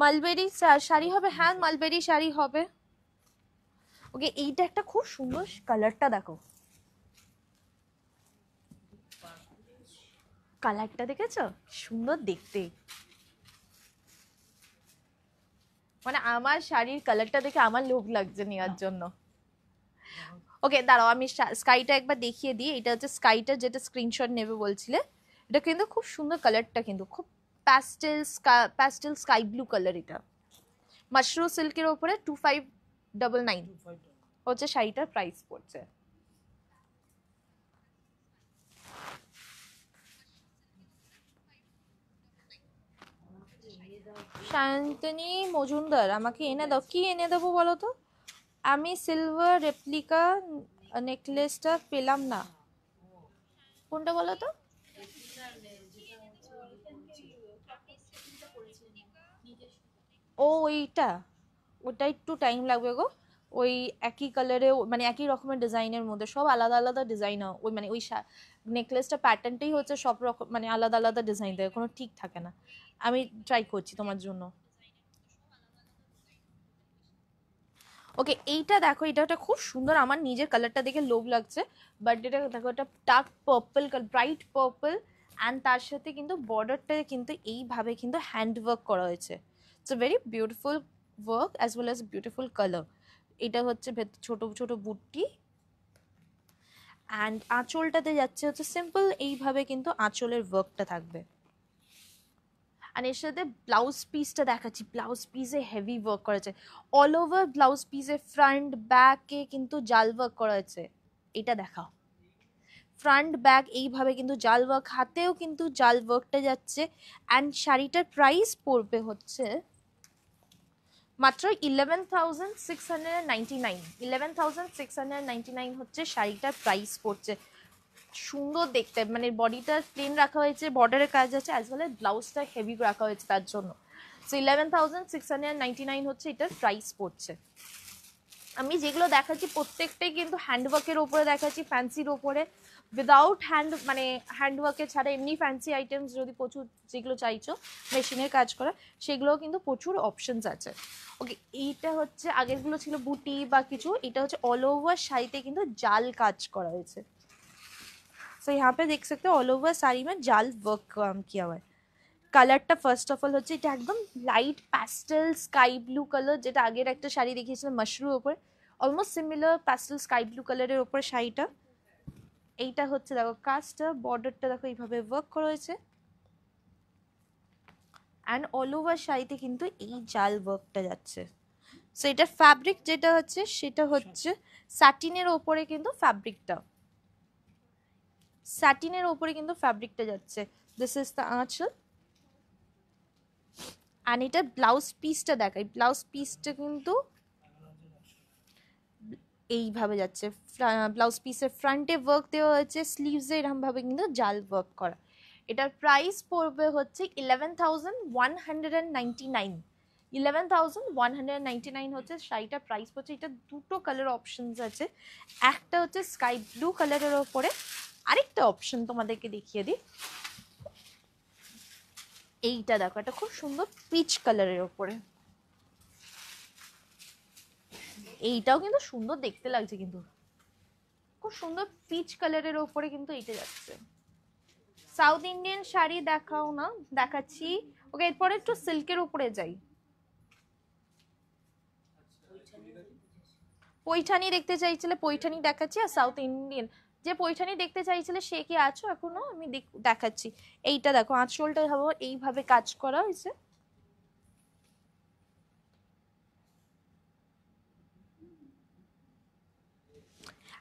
মালবেরি শাড়ি হবে, হ্যাঁ মালবেরি শাড়ি হবে। ওকে এইটা একটা খুব সুন্দর কালারটা দেখো, কালারটা দেখেছো সুন্দর দেখতে। মানে আমার শাড়ির কালারটা দেখে আমার লোভ লাগছে নেওয়ার জন্য। ওকে দাঁড়াও, আমি স্কাইটা একবার দেখিয়ে দিই। এটা হচ্ছে স্কাইটা, যেটা স্ক্রিনশট নেবে বলছিলে। এটা কিন্তু খুব সুন্দর, কালারটা কিন্তু খুব প্যাস্টেল স্কাই ব্লু কালার। এটা মাশরু সিল্কের ওপরে 2599 হচ্ছে শাড়িটার প্রাইস পড়ছে। শান্তনী মজুমদার, আমাকে এনে দাও। কি এনে দেবো বলো তো? আমি সিলভার রেপ্লিকা নেকলেসটা পেলাম না। কোনটা বলো তো? ও ওইটা, ওটা একটু টাইম লাগবে গো। ওই একই কালারে, মানে একই রকমের ডিজাইনের মধ্যে সব আলাদা আলাদা ডিজাইন। ওই মানে ওই নেকলেসটা প্যাটার্নটাই হচ্ছে সব রকম, মানে আলাদা আলাদা ডিজাইন দেয়, কোনো ঠিক থাকে না। আমি ট্রাই করছি তোমার জন্য। ওকে এইটা দেখো, এটা একটা খুব সুন্দর, আমার নিজের কালারটা দেখে লোভ লাগছে। বাট এটা দেখো, এটা dark purple, bright purple, and তার সাথে কিন্তু বর্ডারটা কিন্তু এইভাবে কিন্তু হ্যান্ড ওয়ার্ক করা হয়েছে। It's a very beautiful work as well as beautiful colour. এটা হচ্ছে ছোট ছোট বুটি, অ্যান্ড আঁচলটাতে যাচ্ছে হচ্ছে সিম্পল এইভাবে কিন্তু আঁচলের ওয়ার্কটা থাকবে। আর এর সাথে ব্লাউজ পিসটা দেখাচ্ছি, ব্লাউজ পিসে হেভি ওয়ার্ক করা আছে। অল ওভার ব্লাউজ পিসে ফ্রন্ট ব্যাকে কিন্তু জাল ওয়ার্ক করা আছে। এটা দেখাও, ফ্রন্ট ব্যাক এইভাবে কিন্তু জাল ওয়ার্ক, হাতেও কিন্তু জাল ওয়ার্কটা যাচ্ছে। অ্যান্ড শাড়িটার প্রাইস পড়বে হচ্ছে মাত্র 11,699। 11,699 হচ্ছে শাড়িটার প্রাইস পড়ছে। সুন্দর দেখতে, মানে বডিটা প্লেন রাখা হয়েছে, বর্ডারের কাজ আছে, অ্যাজ ওয়েল ব্লাউজটা হেভি রাখা হয়েছে তার জন্য। সো 11,699 হচ্ছে এটার প্রাইস পড়ছে। আমি যেগুলো দেখাচ্ছি প্রত্যেকটাই কিন্তু হ্যান্ডওয়ার্কের ওপরে দেখাচ্ছি, ফ্যান্সির ওপরে, উইদাউট মানে হ্যান্ডওয়ার্কের ছাড়া এমনি ফ্যান্সি আইটেমস যদি প্রচুর যেগুলো চাইছো মেশিনের কাজ করা, সেগুলোও কিন্তু প্রচুর অপশনস আছে। ওকে এইটা হচ্ছে, আগেরগুলো ছিল বুটি বা কিছু, এটা হচ্ছে অল ওভার শাড়িতে কিন্তু জাল কাজ করা হয়েছে। सो यहाँ पे देख सकते हो ऑल ओवर साड़ी में जाल वर्क काम किया हुआ है। কালারটা ফার্স্ট অফ অল হচ্ছে, এটা একদম light pastel sky blue colour, যেটা আগের একটা শাড়ি দেখিয়েছিলাম মাশরুর ওপরে, almost similar pastel sky blue কালারের ওপরে শাড়িটা। এইটা হচ্ছে দেখো কাজটা, বর্ডারটা দেখো এইভাবে ওয়ার্ক করা হয়েছে, অ্যান্ড অল ওভার শাড়িতে কিন্তু এই জাল ওয়ার্কটা যাচ্ছে। সো এটার ফ্যাব্রিক যেটা হচ্ছে সেটা হচ্ছে স্যাটিনের ওপরে কিন্তু ফ্যাব্রিকটা, স্যাটিনের ওপরে কিন্তু ফ্যাব্রিকটা যাচ্ছে। দিস ইজ দ্য আঁচল, অ্যান্ড এটা ব্লাউজ পিসটা দেখাই। ব্লাউজ পিসটা কিন্তু এইভাবে যাচ্ছে, ব্লাউজ পিসের ফ্রন্টে ওয়ার্ক দেওয়া হয়েছে, স্লিভসে এরকমভাবে কিন্তু জাল ওয়ার্ক করা। এটার প্রাইস পড়বে হচ্ছে 11,199। 11,199 হচ্ছে শাড়িটার প্রাইস পড়ছে। এটা দুটো কালার অপশনস আছে, একটা হচ্ছে স্কাই ব্লু কালারের ওপরে, আরেকটা অপশন তোমাদেরকে দেখিয়ে দিই। এইটা দেখো, এটা খুব সুন্দর পিচ কালারের ওপরে, এইটাও কিন্তু সুন্দর দেখতে লাগছে, কিন্তু খুব সুন্দর পিচ কালারের ওপরে কিন্তু এইটা যাচ্ছে। সাউথ ইন্ডিয়ান শাড়ি দেখাও না, দেখাচ্ছি। ওকে এরপরে একটু সিল্কের উপরে যাই। পৈঠানি দেখতে চাইছিলে, পৈঠানি দেখাচ্ছি। আর সাউথ ইন্ডিয়ান যে পৈঠানি দেখতে চাইছিলে সে কি আছো এখনো? আমি দেখাচ্ছি। এইটা দেখো, আঁচলটা ভাবো এইভাবে কাজ করা হয়েছে,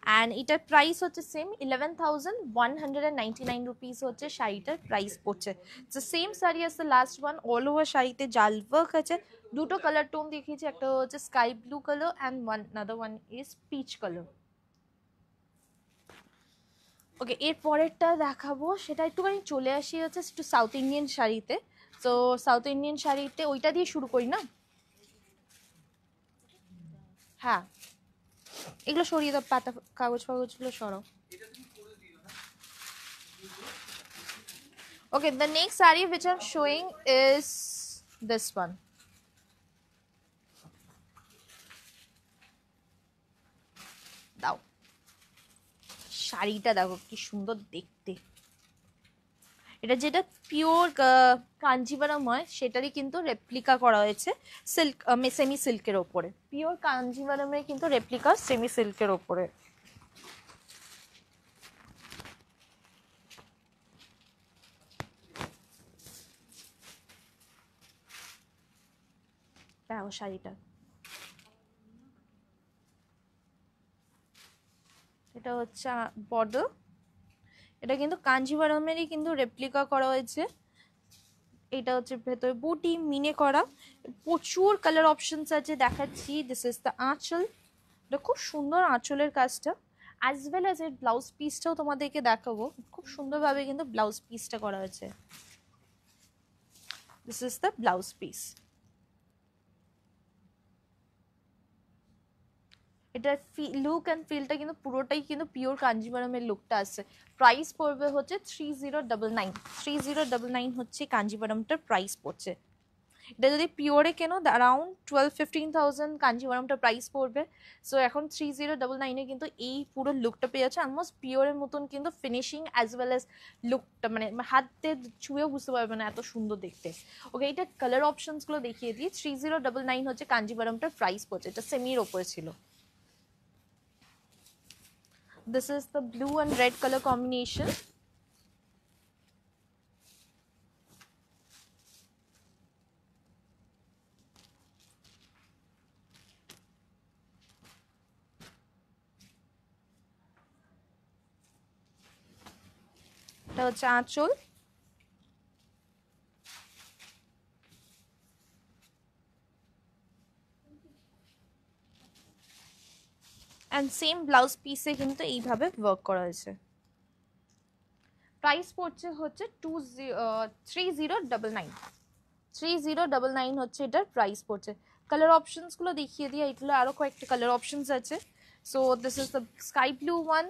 অ্যান্ড এটার প্রাইস হচ্ছে সেম 11,199 রুপিস হচ্ছে শাড়িটার প্রাইস পড়ছে। তো সেম শাড়ি আছে লাস্ট ওয়ান, অল ওভার শাড়িতে জাল ওয়ার্ক আছে। দুটো কালার টোন দেখিয়েছি, একটা হচ্ছে sky blue colour and another one is peach colour. Okay এর পরেরটা দেখাবো, সেটা একটুখানি চলে আসি হচ্ছে একটু সাউথ ইন্ডিয়ান শাড়িতে। তো সাউথ ইন্ডিয়ান শাড়িতে ওইটা দিয়ে শুরু করি না? হ্যাঁ এগুলো সরিয়ে দাও, পাতা কাগজ ফাগজগুলো সরাও। Okay, the next saree which I'm showing is this one. দাও, শাড়িটা দেখো কি সুন্দর দেখতে। এটা যেটা পিওর কাঞ্জিভারাম হয় সেটারই কিন্তু রেপ্লিকা করা হয়েছে সিল্ক সেমি সিল্কের ওপরে, পিওর কাঞ্জিভারামের কিন্তু রেপ্লিকা সেমি সিল্কের ওপরে। দেখো শাড়িটা, এটা হচ্ছে বর্ডার, এটা কিন্তু কাঞ্জিভারামেরই কিন্তু রেপ্লিকা করা হয়েছে। এটা হচ্ছে ভেতরে বুটি মিনে করা, প্রচুর কালার অপশনস আছে দেখাচ্ছি। দিস ইজ দ্য আঁচল, এটা খুব সুন্দর আঁচলের কাজটা, অ্যাজ ওয়েল অ্যাজ এর ব্লাউজ পিসটাও তোমাদেরকে দেখাবো, খুব সুন্দরভাবে কিন্তু ব্লাউজ পিসটা করা হয়েছে। This is the blouse piece. এটার লুক অ্যান্ড ফিলটা কিন্তু পুরোটাই কিন্তু পিওর কাঞ্জিভারামের লুকটা আসছে। প্রাইস পড়বে হচ্ছে 3099, 3099 হচ্ছে কাঞ্জিভারামটার প্রাইস পড়ছে। এটা যদি পিওরে কেনো অ্যারাউন্ড 12-15,000 কাঞ্জিভারামটা প্রাইস পড়বে। সো এখন 3099-এ কিন্তু এই পুরো লুকটা পেয়ে যাচ্ছে, অলমোস্ট পিওরের মতন কিন্তু ফিনিশিং অ্যাজ ওয়েল অ্যাজ লুকটা, মানে হাতে ছুঁয়েও বুঝতে পারবে না এত সুন্দর দেখতে। ওকে, এটা কালার অপশনসগুলো দেখিয়ে দিই। 3099 হচ্ছে কাঞ্জিভারামটার প্রাইস পড়ছে, এটা সেমির ওপরে ছিল। This is the blue and red color combination. এটা হচ্ছে আঁচল, and same ব্লাউজ পিসে কিন্তু এইভাবে ওয়ার্ক করা হয়েছে। প্রাইস পড়ছে হচ্ছে 3099, 3099 হচ্ছে এটার প্রাইস পড়ছে। কালার অপশনসগুলো দেখিয়ে দিই, এগুলো আরও কয়েকটা কালার অপশনস আছে। So this is the sky blue one,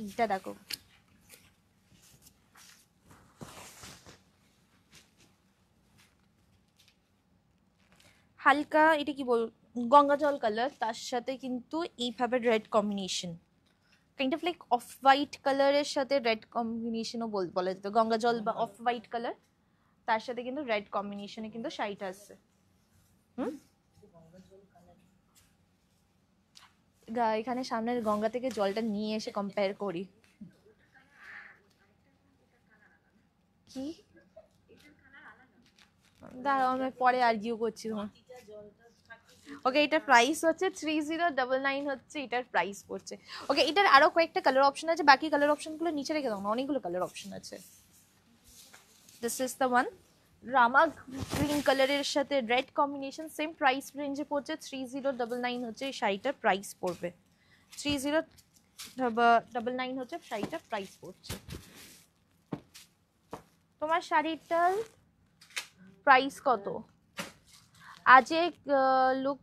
এইটা দেখো, হালকা এটা কি বল গঙ্গা জল কালার, তার সাথে কিন্তু এইভাবে red combination, kind of like off white কালারের সাথে রেড কম্বিনেশনও বলা যেত, গঙ্গা জল বা অফ হোয়াইট কালার, তার সাথে কিন্তু রেড কম্বিনেশনে কিন্তু শাড়িটা আসছে। এখানে সামনের গঙ্গা থেকে জলটা নিয়ে এসে কম্পেয়ার করি। কি দাঁড়াও, আমি পরে আর্গিউ করছি তোমার। ওকে, এটার প্রাইস হচ্ছে 3099 হচ্ছে এটার প্রাইস পড়ছে। ওকে, এটার আরো কয়েকটা কালার অপশন আছে, বাকি কালার অপশনগুলো নিচে রেখে দাও না, অনেকগুলো কালার অপশন আছে। This is the one, Rama green কালারের সাথে রেড কম্বিনেশন, সেম প্রাইস রেঞ্জে পড়ছে 3099 হচ্ছে এই শাড়িটার প্রাইস পড়বে। 3099 হচ্ছে শাড়িটার প্রাইস পড়ছে। তোমার শাড়িটার প্রাইস কত? আজে লুক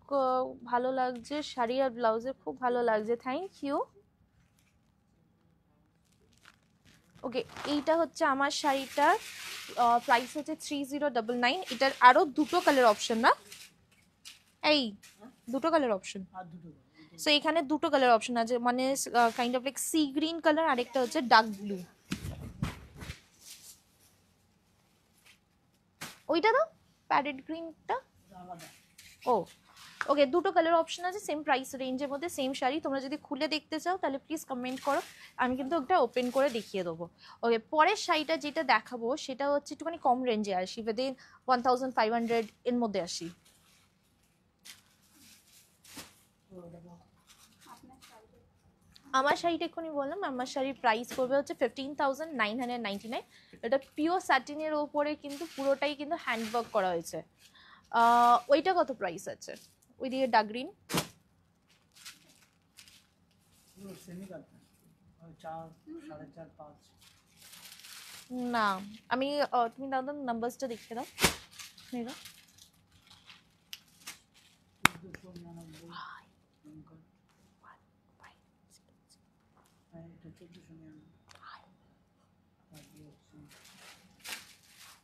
ভালো লাগছে, শাড়ি আর ব্লাউজে খুব ভালো লাগছে, থ্যাংক ইউ। ওকে, এইটা হচ্ছে আমার শাড়িটার প্রাইস হচ্ছে 3099। এটার আরো দুটো কালার অপশন, না এই দুটো কালার অপশন, সো এখানে দুটো কালার অপশন আছে, মানে kind of like sea green colour, আরেকটা হচ্ছে ডার্ক ব্লু। ওইটা দাও, প্যারেট গ্রিনটা। ও ওকে, দুটো কালার অপশন আছে, সেম প্রাইস রেঞ্জের মধ্যে, সেম শাড়ি। তোমরা যদি খুলে দেখতে চাও তাহলে প্লিজ কমেন্ট করো, আমি কিন্তু ওটা ওপেন করে দেখিয়ে দেবো। ওকে, পরের শাড়িটা যেটা দেখাবো সেটা হচ্ছে একটুখানি কম রেঞ্জে আসি, উইদিন 1500 এর মধ্যে আসি। আমার শাড়িটা এক্ষুনি বললাম, আমার শাড়ির প্রাইস পড়বে হচ্ছে 15,999। এটা পিওর স্যাটিনের ওপরে কিন্তু পুরোটাই কিন্তু হ্যান্ডওয়ার্ক করা হয়েছে। ওইটা কত প্রাইস আছে? ওই দিকে ডার্ক গ্রিন, না আমি তুমি দাও, নাম্বারসটা দেখে দাও।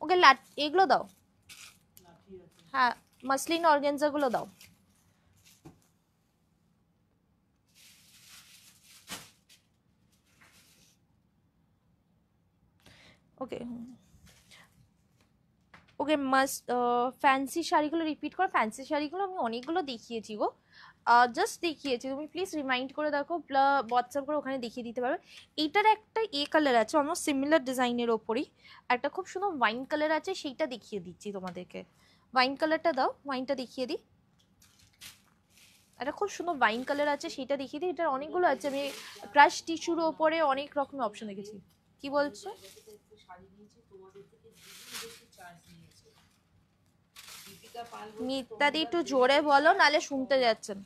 ওকে, এগুলো দাও, হ্যাঁ মাসলিন অর্গানজাগুলো দাও। ওকে ওকে মাস্ট ফ্যান্সি শাড়িগুলো রিপিট করো। ফ্যান্সি শাড়িগুলো আমি অনেকগুলো দেখিয়েছি গো, জাস্ট দেখিয়েছি, তুমি প্লিজ রিমাইন্ড করে দেখো, হোয়াটসঅ্যাপ করে ওখানে দেখিয়ে দিতে পারবে। এইটার একটা কালার আছে অলমোস্ট সিমিলার ডিজাইনের ওপরই, একটা খুব সুন্দর ওয়াইন কালার আছে, সেইটা দেখিয়ে দিচ্ছি তোমাদেরকে। ওয়াইন কালারটা দাও, ওয়াইনটা দেখিয়ে দিই। একটা খুব সুন্দর ওয়াইন কালার আছে, সেইটা দেখিয়ে দিই। এটার অনেকগুলো আছে, আমি ক্রাশ টিস্যুর ওপরে অনেক রকমের অপশন দেখেছি। কি বলছো? শাড়ি নিয়েছি তোমাদের থেকে দ্বিগুণ বেশি চার্জ নিয়েছে। দীপিকা পাল বলছে মিথ্যাদি একটু জোরে বলো, নালে শুনতে যাচ্ছেন।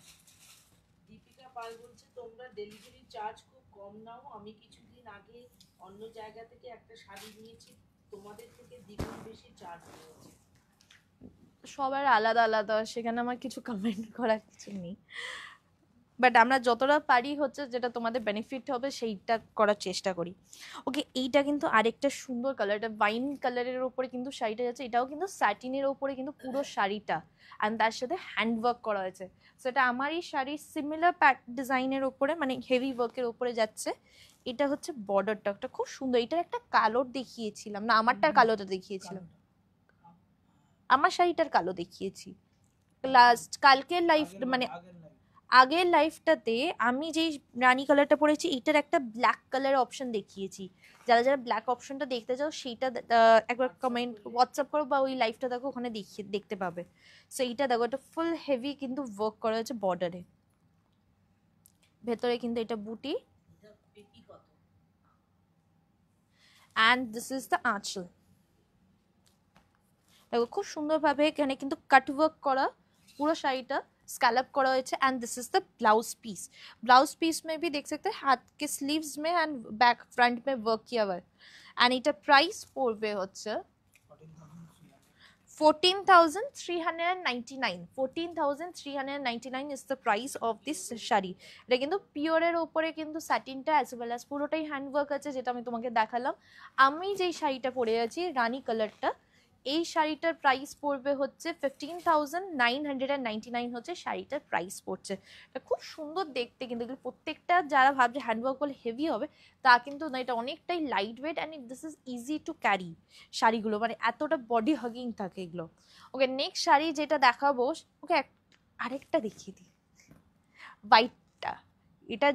দীপিকা পাল বলছে তোমরা ডেলিভারি চার্জ খুব কম নাও। আমি কিছুদিন আগে অন্য জায়গা থেকে একটা শাড়ি নিয়েছি, তোমাদের থেকে দ্বিগুণ বেশি চার্জ নিয়েছে। সবার আলাদা আলাদা, সেখানে আমার কিছু কমেন্ট করার কিছু নেই, বাট আমরা যতটা পারি হচ্ছে যেটা তোমাদের বেনিফিট হবে সেইটা করার চেষ্টা করি। ওকে, এইটা কিন্তু আরেকটা সুন্দর কালার, এটা ওয়াইন কালারের ওপরে কিন্তু শাড়িটা যাচ্ছে, এটাও কিন্তু স্যাটিনের ওপরে কিন্তু পুরো শাড়িটা, অ্যান্ড তার সাথে হ্যান্ডওয়ার্ক করা হয়েছে। সো এটা আমারই শাড়ির সিমিলার ডিজাইনের ওপরে, মানে হেভি ওয়ার্কের ওপরে যাচ্ছে। এটা হচ্ছে বর্ডারটা একটা খুব সুন্দর, এটার একটা কালোর দেখিয়েছিলাম না, আমারটার কালোটা দেখিয়েছিলাম, আমার শাড়িটার কালো দেখিয়েছি লাস্ট কালকের লাইফ, মানে আগের লাইফটাতে আমি যেই রানী কালারটা পরেছি এটার একটা ব্ল্যাক কালার অপশন দেখিয়েছি। যারা যারা ব্ল্যাক অপশনটা দেখতে চাও সেইটা একবার কমেন্ট হোয়াটসঅ্যাপ করো, বা ওই লাইফটা দেখো, ওখানে দেখিয়ে দেখতে পাবে। সো এইটা দেখো, এটা ফুল হেভি কিন্তু ওয়ার্ক করা হয়েছে বর্ডারে, ভেতরে কিন্তু এটা বুটি, এটা পেটি কত? অ্যান্ড দিস ইজ দ্য আঁচল। দেখো খুব সুন্দরভাবে এখানে কিন্তু কাট ওয়ার্ক করা, पूरा শাড়িটা स्कैलप करा হয়েছে। And this is the blouse piece में भी देख सकते हैं हाथ के स्लीव्स में एंड बैक फ्रंट में वर्क किया हुआ है। एंड এটা প্রাইস পড়বে হচ্ছে 14,399 14,399 is the price of this sari. এটা কিন্তু পিওরের উপরে কিন্তু স্যাটিনটা অ্যাজ ওয়েল অ্যাজ পুরোটাই হ্যান্ডওয়ার্ক আছে, যেটা আমি তোমাকে দেখালাম। আমি যেই শাড়িটা পরে আছি রানী কালারটা, এই শাড়িটার প্রাইস পড়বে হচ্ছে 15,999 হচ্ছে শাড়িটার প্রাইস পড়ছে। এটা খুব সুন্দর দেখতে, কিন্তু এগুলো প্রত্যেকটা যারা ভাবছে হ্যান্ডওয়ার্ক বলে হেভি হবে তা কিন্তু না, এটা অনেকটাই light weight and this is easy to carry শাড়িগুলো, মানে এতটা বডি হাগিং থাকে এগুলো। ওকে, নেক্সট শাড়ি যেটা দেখাবো, ওকে আরেকটা দেখিয়ে দিই, হোয়াইটটা। এটা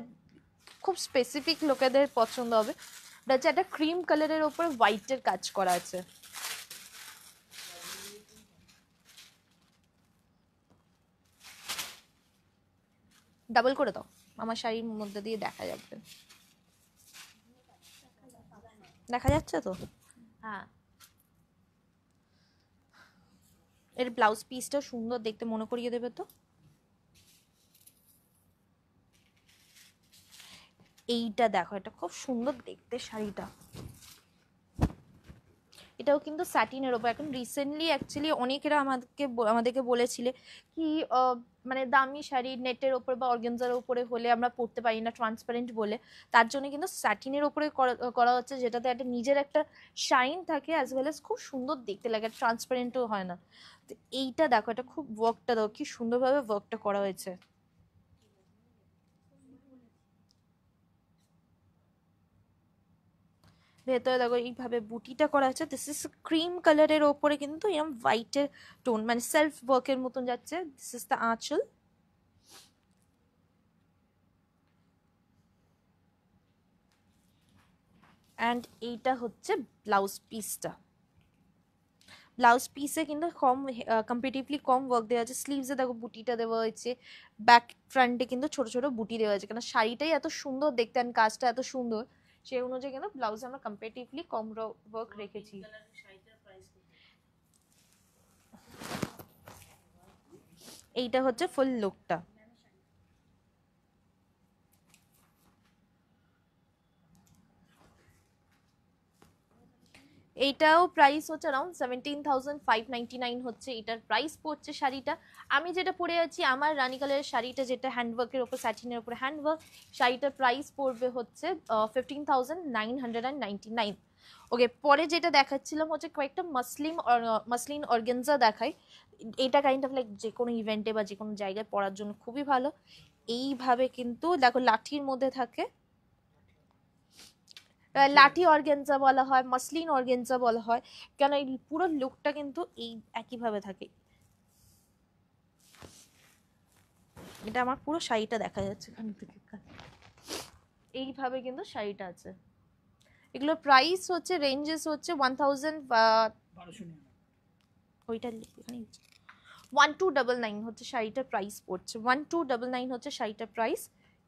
খুব স্পেসিফিক লোকেদের পছন্দ হবে। এটা হচ্ছে একটা ক্রিম কালারের ওপর হোয়াইটের কাজ করা আছে। ডাবল করে দাও, আমার শাড়ির মধ্যে দিয়ে দেখা যাবে, দেখা যাচ্ছে তো? হ্যাঁ, এর ব্লাউজ পিসটা সুন্দর দেখতে, মনে করিয়ে দেবে তো। এইটা দেখো, এটা খুব সুন্দর দেখতে শাড়িটা, এটাও কিন্তু স্যাটিনের ওপর। এখন রিসেন্টলি অ্যাকচুয়ালি অনেকেরা আমাদেরকে বলেছিলে কি মানে দামি শাড়ি নেটের ওপর বা অর্গানজার ওপরে হলে আমরা পরতে পারি না ট্রান্সপারেন্ট বলে, তার জন্য কিন্তু স্যাটিনের ওপরে করা হচ্ছে, যেটাতে একটা নিজের একটা শাইন থাকে অ্যাজ ওয়েল অ্যাজ খুব সুন্দর দেখতে লাগে, ট্রান্সপারেন্টও হয় না। তো এইটা দেখো, এটা খুব ওয়ার্কটা দেখো কি সুন্দরভাবে ওয়ার্কটা করা হয়েছে। ভেতরে দেখো এইভাবে বুটিটা করা আছে, দিস ইজ ক্রিম কালারের ওপরে কিন্তু এরকম হোয়াইটের টোন, মানে সেলফ ওয়ার্কের মতন যাচ্ছে। দিস ইজ দ্য আঁচল, অ্যান্ড এইটা হচ্ছে ব্লাউজ পিসটা। ব্লাউজ পিসে কিন্তু কম্পারেটিভলি কম ওয়ার্ক দেওয়া আছে। স্লিভসে দেখো বুটিটা দেওয়া হয়েছে, ব্যাক ফ্রন্টে কিন্তু ছোট ছোট বুটি দেওয়া হয়েছে, কারণ শাড়িটাই এত সুন্দর দেখতে অ্যান্ড কাজটা এত সুন্দর, সেই অনুযায়ী কিন্তু ব্লাউজে আমরা কম্পারেটিভলি কম ওয়ার্ক রেখেছি। এইটা হচ্ছে ফুল লুকটা। এইটাও প্রাইস হচ্ছে অ্যারাউন্ড 17,599 হচ্ছে এটার প্রাইস পড়ছে শাড়িটা। আমি যেটা পরে আছি আমার রানী কালারের শাড়িটা, যেটা হ্যান্ডওয়ার্কের ওপর স্যাটিনের ওপর হ্যান্ডওয়ার্ক, শাড়িটার প্রাইস পড়বে হচ্ছে 15,999। ওকে, পরে যেটা দেখাচ্ছিলাম হচ্ছে কয়েকটা মাসলিন অর্গানজা দেখাই। এটা কাইন্ড অফ লাইক যে কোনো ইভেন্টে বা যে কোনো জায়গায় পরার জন্য খুবই ভালো। এইভাবে কিন্তু দেখো লাঠির মধ্যে থাকে, লাঠি অর্গেনজা বলা হয়, মাসলিন অর্গেনজা বলা হয়, কেন এই পুরো লুকটা কিন্তু এই একইভাবে থাকে। এটা আমার পুরো শাড়িটা দেখা যাচ্ছে এখান থেকে, এইভাবে কিন্তু শাড়িটা আছে। এগুলোর প্রাইস হচ্ছে রেঞ্জেস হচ্ছে 1000 1299 ওইটা এখানে 1299 হচ্ছে শাড়িটার প্রাইস পড়ছে, 1299 হচ্ছে শাড়িটার প্রাইস।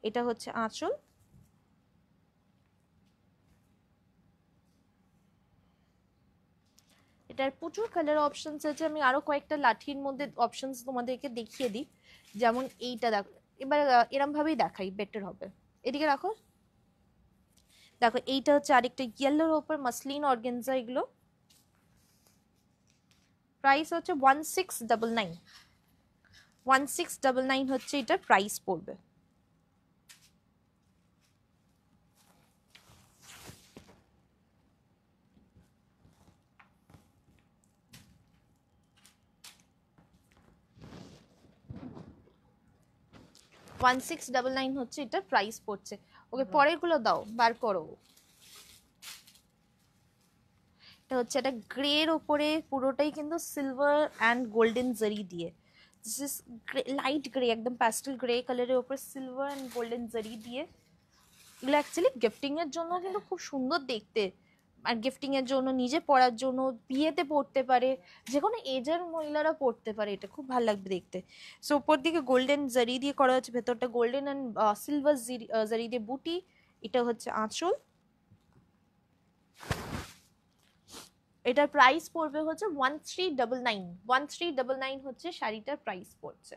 এটা হচ্ছে আঁচল, এটার প্রচুর কালার অপশনস আছে। আমি আরো কয়েকটা লাঠির মধ্যে অপশনস তোমাদেরকে দেখিয়ে দিই, যেমন এইটা দেখো, এবার এরম ভাবেই দেখাই বেটার হবে। এদিকে রাখো, দেখো এইটা হচ্ছে আরেকটা ইয়েলোর ওপর মাসলিন অর্গানজা, এগুলো প্রাইস হচ্ছে 1699, 1699 হচ্ছে এটার প্রাইস পড়বে। ওয়ান সিক্স ডাবল নাইন হচ্ছে এটার প্রাইস পড়ছে। ওকে পরের গুলো দাও, বার করো। এটা হচ্ছে একটা গ্রের ওপরে পুরোটাই কিন্তু সিলভার অ্যান্ড গোল্ডেন জারি দিয়ে, লাইট গ্রে, একদম প্যাস্টেল গ্রে কালারের ওপরে সিলভার অ্যান্ড গোল্ডেন জারি দিয়ে। এগুলো অ্যাকচুয়ালি গিফটিং এর জন্য কিন্তু খুব সুন্দর দেখতে, আর গিফটিং এর জন্য, নিজে পরার জন্য, বিয়েতে পড়তে পারে, যে কোনো এজের মহিলারা পড়তে পারে, এটা খুব ভালো লাগবে দেখতে। সো উপর দিকে গোল্ডেন জারি দিয়ে করা হচ্ছে, ভেতরটা গোল্ডেন অ্যান্ড সিলভার জারি দিয়ে বুটি। এটা হচ্ছে আঁচল, এটার প্রাইস পড়বে হচ্ছে 1399, 1399 হচ্ছে শাড়িটার প্রাইস পড়ছে।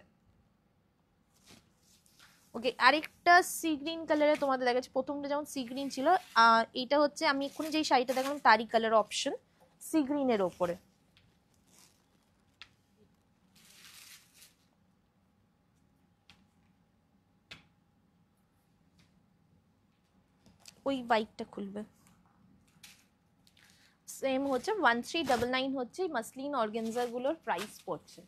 ওকে, আরেকটা সি গ্রিন কালারে তোমাদের দেখাচ্ছি। প্রথমটা যেমন সি গ্রিন ছিল, এইটা হচ্ছে আমি এক্ষুনি যেই শাড়িটা দেখলাম তারই কালার অপশন, সি গ্রিনের ওপরে। ওই বাইকটা খুলবে। সেম হচ্ছে 1399 হচ্ছে মাসলিন অর্গানজা গুলোর প্রাইস পড়ছে।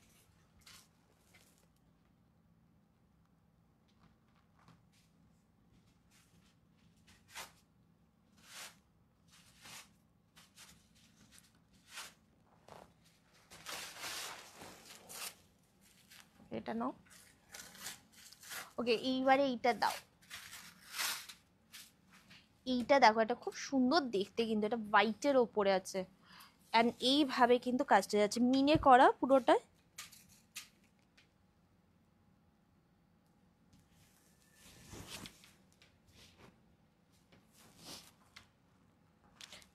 এটা নাও। ওকে, এইবারে এইটা দাও। এইটা দেখো, এটা খুব সুন্দর দেখতে, কিন্তু এটা হোয়াইটের ওপরে আছে, এন্ড এইভাবে কিন্তু কাজটা যাচ্ছে, মিনে করা পুরোটাই।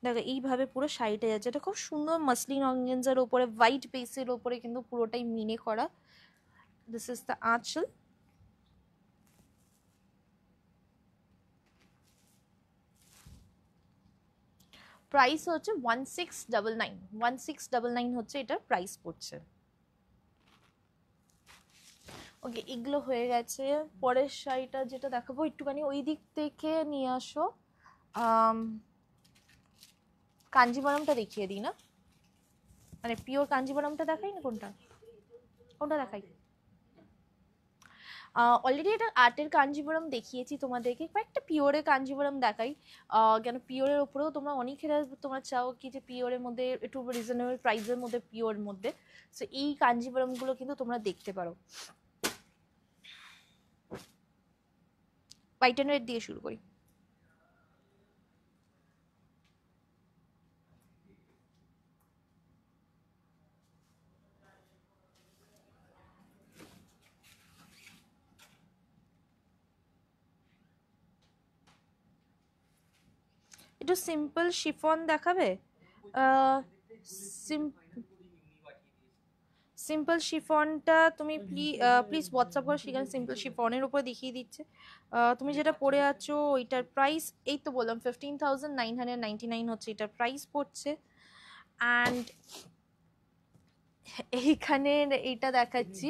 দেখো এইভাবে পুরো শাড়িটা যাচ্ছে, এটা খুব সুন্দর মাসলিন অর্গানজার উপরে হোয়াইট বেসের উপরে কিন্তু পুরোটাই মিনে করা। দিস ইজ দ্য আঁচল। প্রাইস হচ্ছে 1699, 1699 হচ্ছে এটার প্রাইস পড়ছে। ওকে, এগুলো হয়ে গেছে। পরের শাড়িটা যেটা দেখাবো, একটুখানি ওই দিক থেকে নিয়ে আসো। কাঞ্জিভারমটা দেখিয়ে দিই না, মানে পিওর কাঞ্জিভারমটা দেখাই না, কোনটা কোনটা দেখাই? অলরেডি এটা আর্টের কাঞ্জিভারম দেখিয়েছি তোমাদেরকে, কয়েকটা পিওরের কাঞ্জিভারম দেখাই। কেন পিওরের উপরেও তোমরা অনেকেরা তোমরা চাও কি যে পিওরের মধ্যে একটু রিজনেবল প্রাইসের মধ্যে, পিওর মধ্যে, সো এই কাঞ্জিভারমগুলো কিন্তু তোমরা দেখতে পারো। হোয়াইট অ্যান্ড রেড দিয়ে শুরু করি। একটু সিম্পল শিফন দেখাবে? সিম্পল শিফনটা তুমি প্লিজ হোয়াটসঅ্যাপ করো, সেখানে সিম্পল শিফনের উপর দেখিয়ে দিচ্ছে। তুমি যেটা পরে আছো ওইটার প্রাইস, এই তো বললাম 15,999 হচ্ছে এটার প্রাইস পড়ছে। অ্যান্ড এইখানে এইটা দেখাচ্ছি,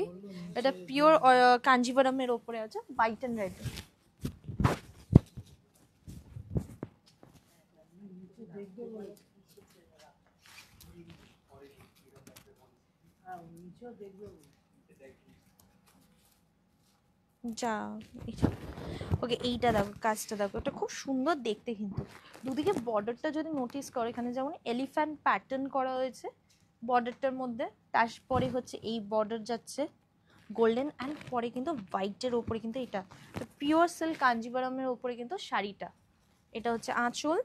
এটা পিওর কাঞ্জিভারমের ওপরে আছে, হোয়াইট অ্যান্ড রেড। যা ওকে, এইটা দেখো, কাজটা দেখো, এটা খুব সুন্দর দেখতে। কিন্তু দুদিকে বর্ডারটা যদি নোটিস করো, এখানে যেমন এলিফ্যান্ট প্যাটার্ন করা হয়েছে বর্ডারটার মধ্যে, তারপরে হচ্ছে এই বর্ডার যাচ্ছে গোল্ডেন, অ্যান্ড পরে কিন্তু হোয়াইটের ওপরে কিন্তু এটা পিওর সিল্ক কাঞ্জিভারমের ওপরে কিন্তু শাড়িটা, এটা হচ্ছে আঁচল।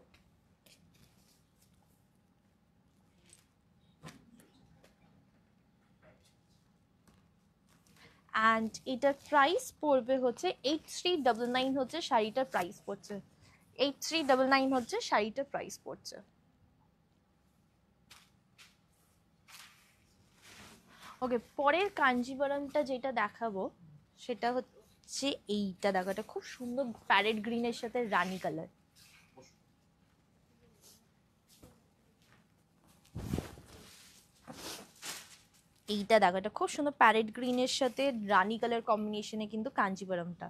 অ্যান্ড এটার প্রাইস পড়বে হচ্ছে 8399 হচ্ছে শাড়িটার প্রাইস পড়ছে, 8399 হচ্ছে শাড়িটার প্রাইস পড়ছে। ওকে, পরের কাঞ্জিভারমটা যেটা দেখাবো সেটা হচ্ছে এইটা, দেখো এটা খুব সুন্দর প্যারেট গ্রিনের সাথে রানী কালার। এইটা দেখো, এটা খুব সুন্দর প্যারেট গ্রিনের সাথে রানী কালার কম্বিনেশনে কিন্তু কাঞ্জিভারমটা।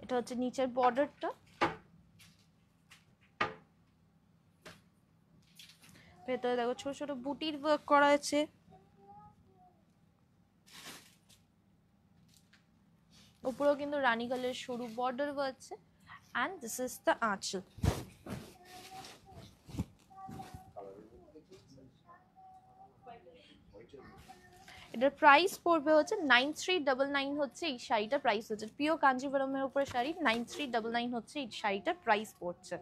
এটা হচ্ছে নিচের বর্ডারটা, ভেতরে দেখো ছোট ছোট বুটির ওয়ার্ক করা আছে, উপরেও কিন্তু রানী কালারের সরু বর্ডার আছে, অ্যান্ড দিস ইজ দ্য আঁচল। এটার প্রাইস পড়বে হচ্ছে 9399 হচ্ছে এই শাড়িটার প্রাইস হচ্ছে, পিওর কাঞ্জিভারমের উপরে শাড়ি, 9399 হচ্ছে এই শাড়িটার প্রাইস পড়ছে।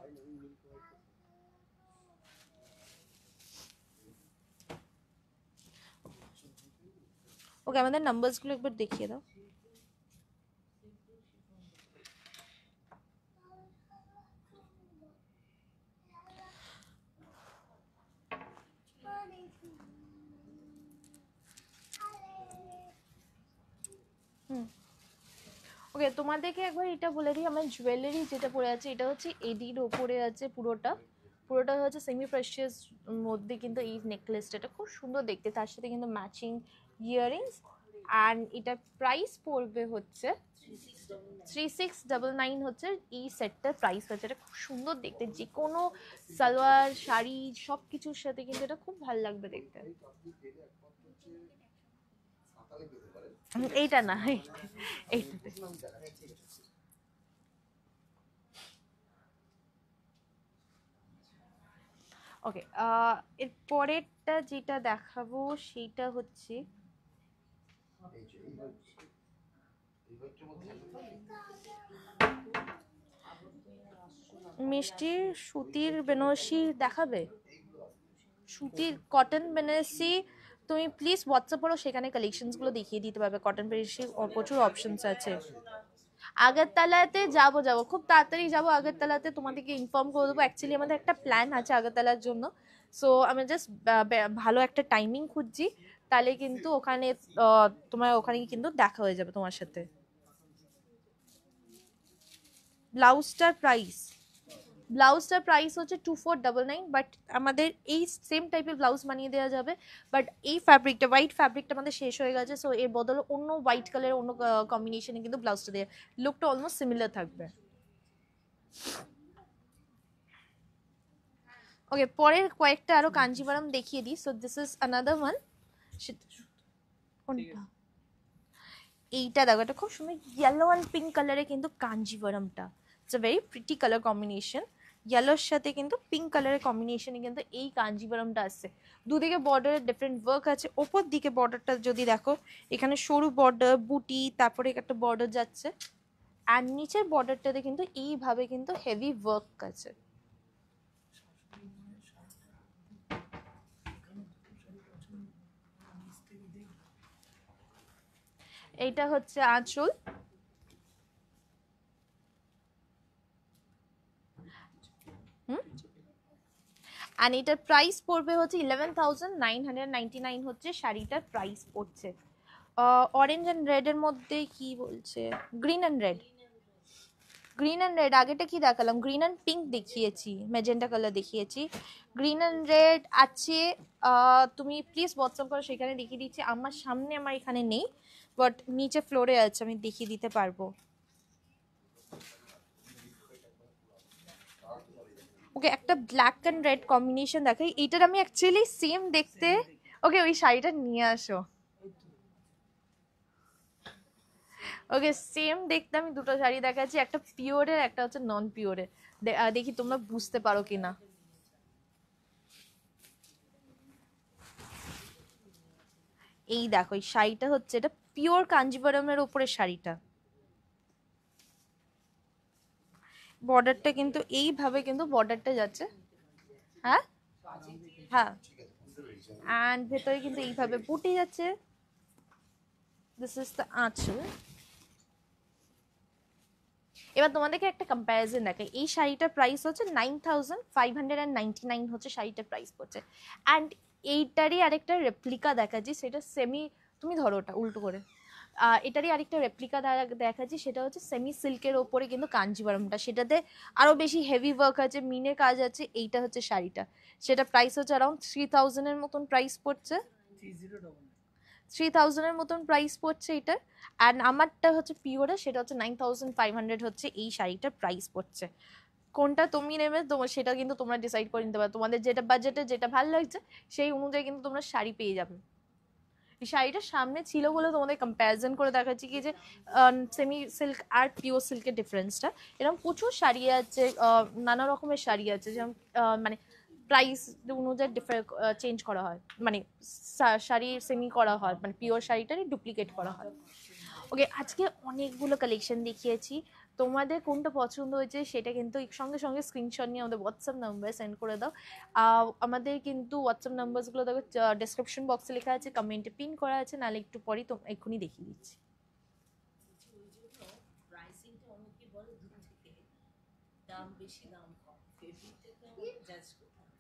ওকে, আমাদের নাম্বারসগুলো একবার দেখিয়ে দাও। ওকে, তোমাদেরকে একবার এটা বলে দিই, আমার জুয়েলারি যেটা পরে আছে এটা হচ্ছে এডির ওপরে আছে, পুরোটা পুরোটা হচ্ছে সেমি প্রেশিয়াস মধ্যে কিন্তু এই নেকলেসটা, এটা খুব সুন্দর দেখতে, তার সাথে কিন্তু ম্যাচিং ইয়াররিংস, অ্যান্ড এটা প্রাইস পড়বে হচ্ছে 3699 হচ্ছে এই সেটটার প্রাইস হচ্ছে। এটা খুব সুন্দর দেখতে, যে কোনো সালোয়ার শাড়ি সব কিছুর সাথে কিন্তু এটা খুব ভালো লাগবে দেখতে। এইটা না, এইটাতে ওকে। এর পরেরটা যেটা দেখাবো সেটা হচ্ছে মিষ্টির সুতির বেনারসি দেখাবে, সুতির কটন বেনারসি। তুমি প্লিজ হোয়াটসঅ্যাপ করো, সেখানে কালেকশনসগুলো দেখিয়ে দিতে পারবে। কটন বেনারসি প্রচুর অপশনস আছে। আগরতলাতে যাবো খুব তাড়াতাড়ি যাবো আগরতলাতে, তোমাদেরকে ইনফর্ম করে দেবো। অ্যাকচুয়ালি আমাদের একটা প্ল্যান আছে আগরতলার জন্য, সো আমি জাস্ট ভালো একটা টাইমিং খুঁজছি, তাহলে কিন্তু ওখানে তোমার ওখানে কিন্তু দেখা হয়ে যাবে তোমার সাথে। ব্লাউজটার প্রাইস হচ্ছে 2499, বাট আমাদের এই সেম টাইপের ব্লাউজ বানিয়ে দেওয়া যাবে, বাট এই ফ্যাব্রিকটা হোয়াইট ফ্যাব্রিকটা আমাদের শেষ হয়ে গেছে, সো এর বদলে অন্য হোয়াইট কালারের অন্য কম্বিনেশনে কিন্তু ব্লাউজটা দেওয়া, লুকটা অলমোস্ট সিমিলার থাকবে। ওকে, পরের কয়েকটা আরো কাঞ্জিভারম দেখিয়ে দিই। So this is another one. কোনটা? এইটা দেখো, এটা খুব সুন্দর ইয়েলো অ্যান্ড পিঙ্ক কালারে কিন্তু কাঞ্জিভারমটা, it's a very pretty colour combination. ইয়েলোর সাথে কিন্তু পিঙ্ক কালারের কম্বিনেশনে কিন্তু এই কাঞ্জিভারমটা আসছে। দুদিকে বর্ডারের ডিফারেন্ট ওয়ার্ক আছে। ওপর দিকে বর্ডারটা যদি দেখো, এখানে সরু বর্ডার, বুটি, তারপরে একটা বর্ডার যাচ্ছে, আর নিচের বর্ডারটাতে কিন্তু এইভাবে কিন্তু হেভি ওয়ার্ক আছে। এইটা হচ্ছে আঁচল, আর এটার প্রাইস পড়বে হচ্ছে 11999 হচ্ছে শাড়িটার প্রাইস পড়ছে। অরেঞ্জ অ্যান্ড রেড এর মধ্যে কি বলছে, গ্রিন অ্যান্ড রেড আগেটা কি দেখালাম, গ্রিন অ্যান্ড পিঙ্ক দেখিয়েছি, ম্যাজেন্টা কালার দেখিয়েছি, গ্রিন অ্যান্ড রেড আছে। তুমি প্লিজ হোয়াটসঅ্যাপ করো, সেখানে দেখিয়ে দিচ্ছি। আমার সামনে আমার এখানে নেই, বাট নিচে ফ্লোরে আছে, আমি দেখিয়ে দিতে পারবো। ওকে, একটা ব্ল্যাক অ্যান্ড রেড কম্বিনেশন দেখাই। এইটার আমি অ্যাকচুয়ালি সেম দেখতে ওকে ওই শাড়িটা নিয়ে আসো। এই তো ওকে সেম দেখতে আমি দুটো শাড়ি দেখাচ্ছি, একটা পিওরের একটা হচ্ছে নন পিওরের। দেখি তোমরা বুঝতে পারো কিনা। এই দেখো এই শাড়িটা হচ্ছে, এটা পিওর কাঞ্জিভারমের উপরে শাড়িটা। বর্ডারটা কিন্তু এইভাবে কিন্তু বর্ডারটা যাচ্ছে। হ্যাঁ হ্যাঁ, অ্যান্ড ভেতরে কিন্তু এইভাবে বুটি যাচ্ছে। দিস ইজ দ্য আঁচল। এবার তোমাদেরকে একটা কম্প্যারিজন দেখাই। এই শাড়িটার প্রাইস হচ্ছে 9599 হচ্ছে শাড়িটার প্রাইস পড়ছে। অ্যান্ড এইটারই আরেকটা রেপ্লিকা দেখাচ্ছি, সেটা সেমি, তুমি ধরো ওটা উল্টো করে। এটারই আরেকটা রেপ্লিকা দেখাচ্ছি, সেটা হচ্ছে সেমি সিল্কের ওপরে কিন্তু কাঞ্জিভারমটা, সেটাতে আরও বেশি হেভি ওয়ার্ক আছে, মিনের কাজ আছে। এইটা হচ্ছে শাড়িটা, সেটা প্রাইস হচ্ছে অ্যারাউন্ড 3000-এর মতন প্রাইস পড়ছে। 3099 3000-এর মতন প্রাইস পড়ছে এটার। অ্যান্ড আমারটা হচ্ছে পিওরে, সেটা হচ্ছে 9500 হচ্ছে এই শাড়িটার প্রাইস পড়ছে। কোনটা তুমি নেবে তোমার সেটা কিন্তু তোমরা ডিসাইড করে নিতে পারো, তোমাদের যেটা বাজেটে যেটা ভালো লাগছে সেই অনুযায়ী কিন্তু তোমরা শাড়ি পেয়ে যাবে। এই শাড়িটা সামনে ছিল বলে তোমাদের কম্প্যারিজন করে দেখাচ্ছি কি যে সেমি সিল্ক আর পিওর সিল্কের ডিফারেন্সটা। এরকম প্রচুর শাড়ি আছে, নানা রকমের শাড়ি আছে, যেমন মানে প্রাইস অনুযায়ী চেঞ্জ করা হয়, মানে শাড়ি সেমি করা হয়, মানে পিওর শাড়িটারই ডুপ্লিকেট করা হয়। ওকে আজকে অনেকগুলো কালেকশন দেখিয়েছি, তোমাদের কোনটা পছন্দ হয়েছে সেটা কিন্তু সঙ্গে সঙ্গে স্ক্রিনশট নিয়ে আমাদের হোয়াটসঅ্যাপ নাম্বারে সেন্ড করে দাও। আমাদের কিন্তু হোয়াটসঅ্যাপ নাম্বারসগুলো দেখো ডেসক্রিপশন বক্সে লেখা আছে, কমেন্টে পিন করা আছে, নাহলে একটু পরেই তো এক্ষুনি দেখিয়ে দিচ্ছি। ওই জন্য প্রাইসিংটা অনেকে বলে দূর থেকে দাম বেশি দাম কম, ফেব্রিক থেকে আমাকে জাজ করতে হবে।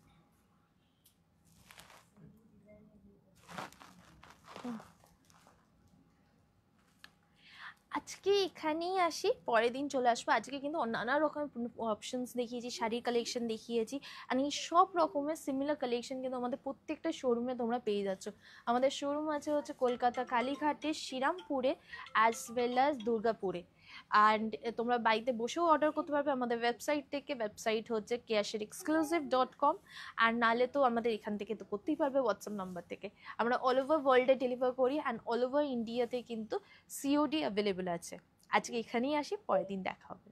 আজকে এখানেই আসি, পরের দিন চলে আসবো। আজকে কিন্তু নানা রকমের অপশনস দেখিয়েছি, শাড়ির কালেকশন দেখিয়েছি, আর এই সব রকমের সিমিলার কালেকশন কিন্তু আমাদের প্রত্যেকটা শোরুমে তোমরা পেয়ে যাচ্ছ। আমাদের শোরুম আছে হচ্ছে কলকাতা কালীঘাটে, শ্রীরামপুরে, অ্যাজ ওয়েল অ্যাজ দুর্গাপুরে। অ্যান্ড তোমরা বাড়িতে বসেও অর্ডার করতে পারবে আমাদের ওয়েবসাইট থেকে, ওয়েবসাইট হচ্ছে keashedexclusive.com। আর নাহলে তো আমাদের এখান থেকে তো করতেই পারবে হোয়াটসঅ্যাপ নাম্বার থেকে। আমরা অল ওভার ওয়ার্ল্ডে ডেলিভার করি, অ্যান্ড অল ওভার ইন্ডিয়াতে কিন্তু সিওডি অ্যাভেলেবেল আছে। আজকে এখানেই আসি, পরের দিন দেখা হবে।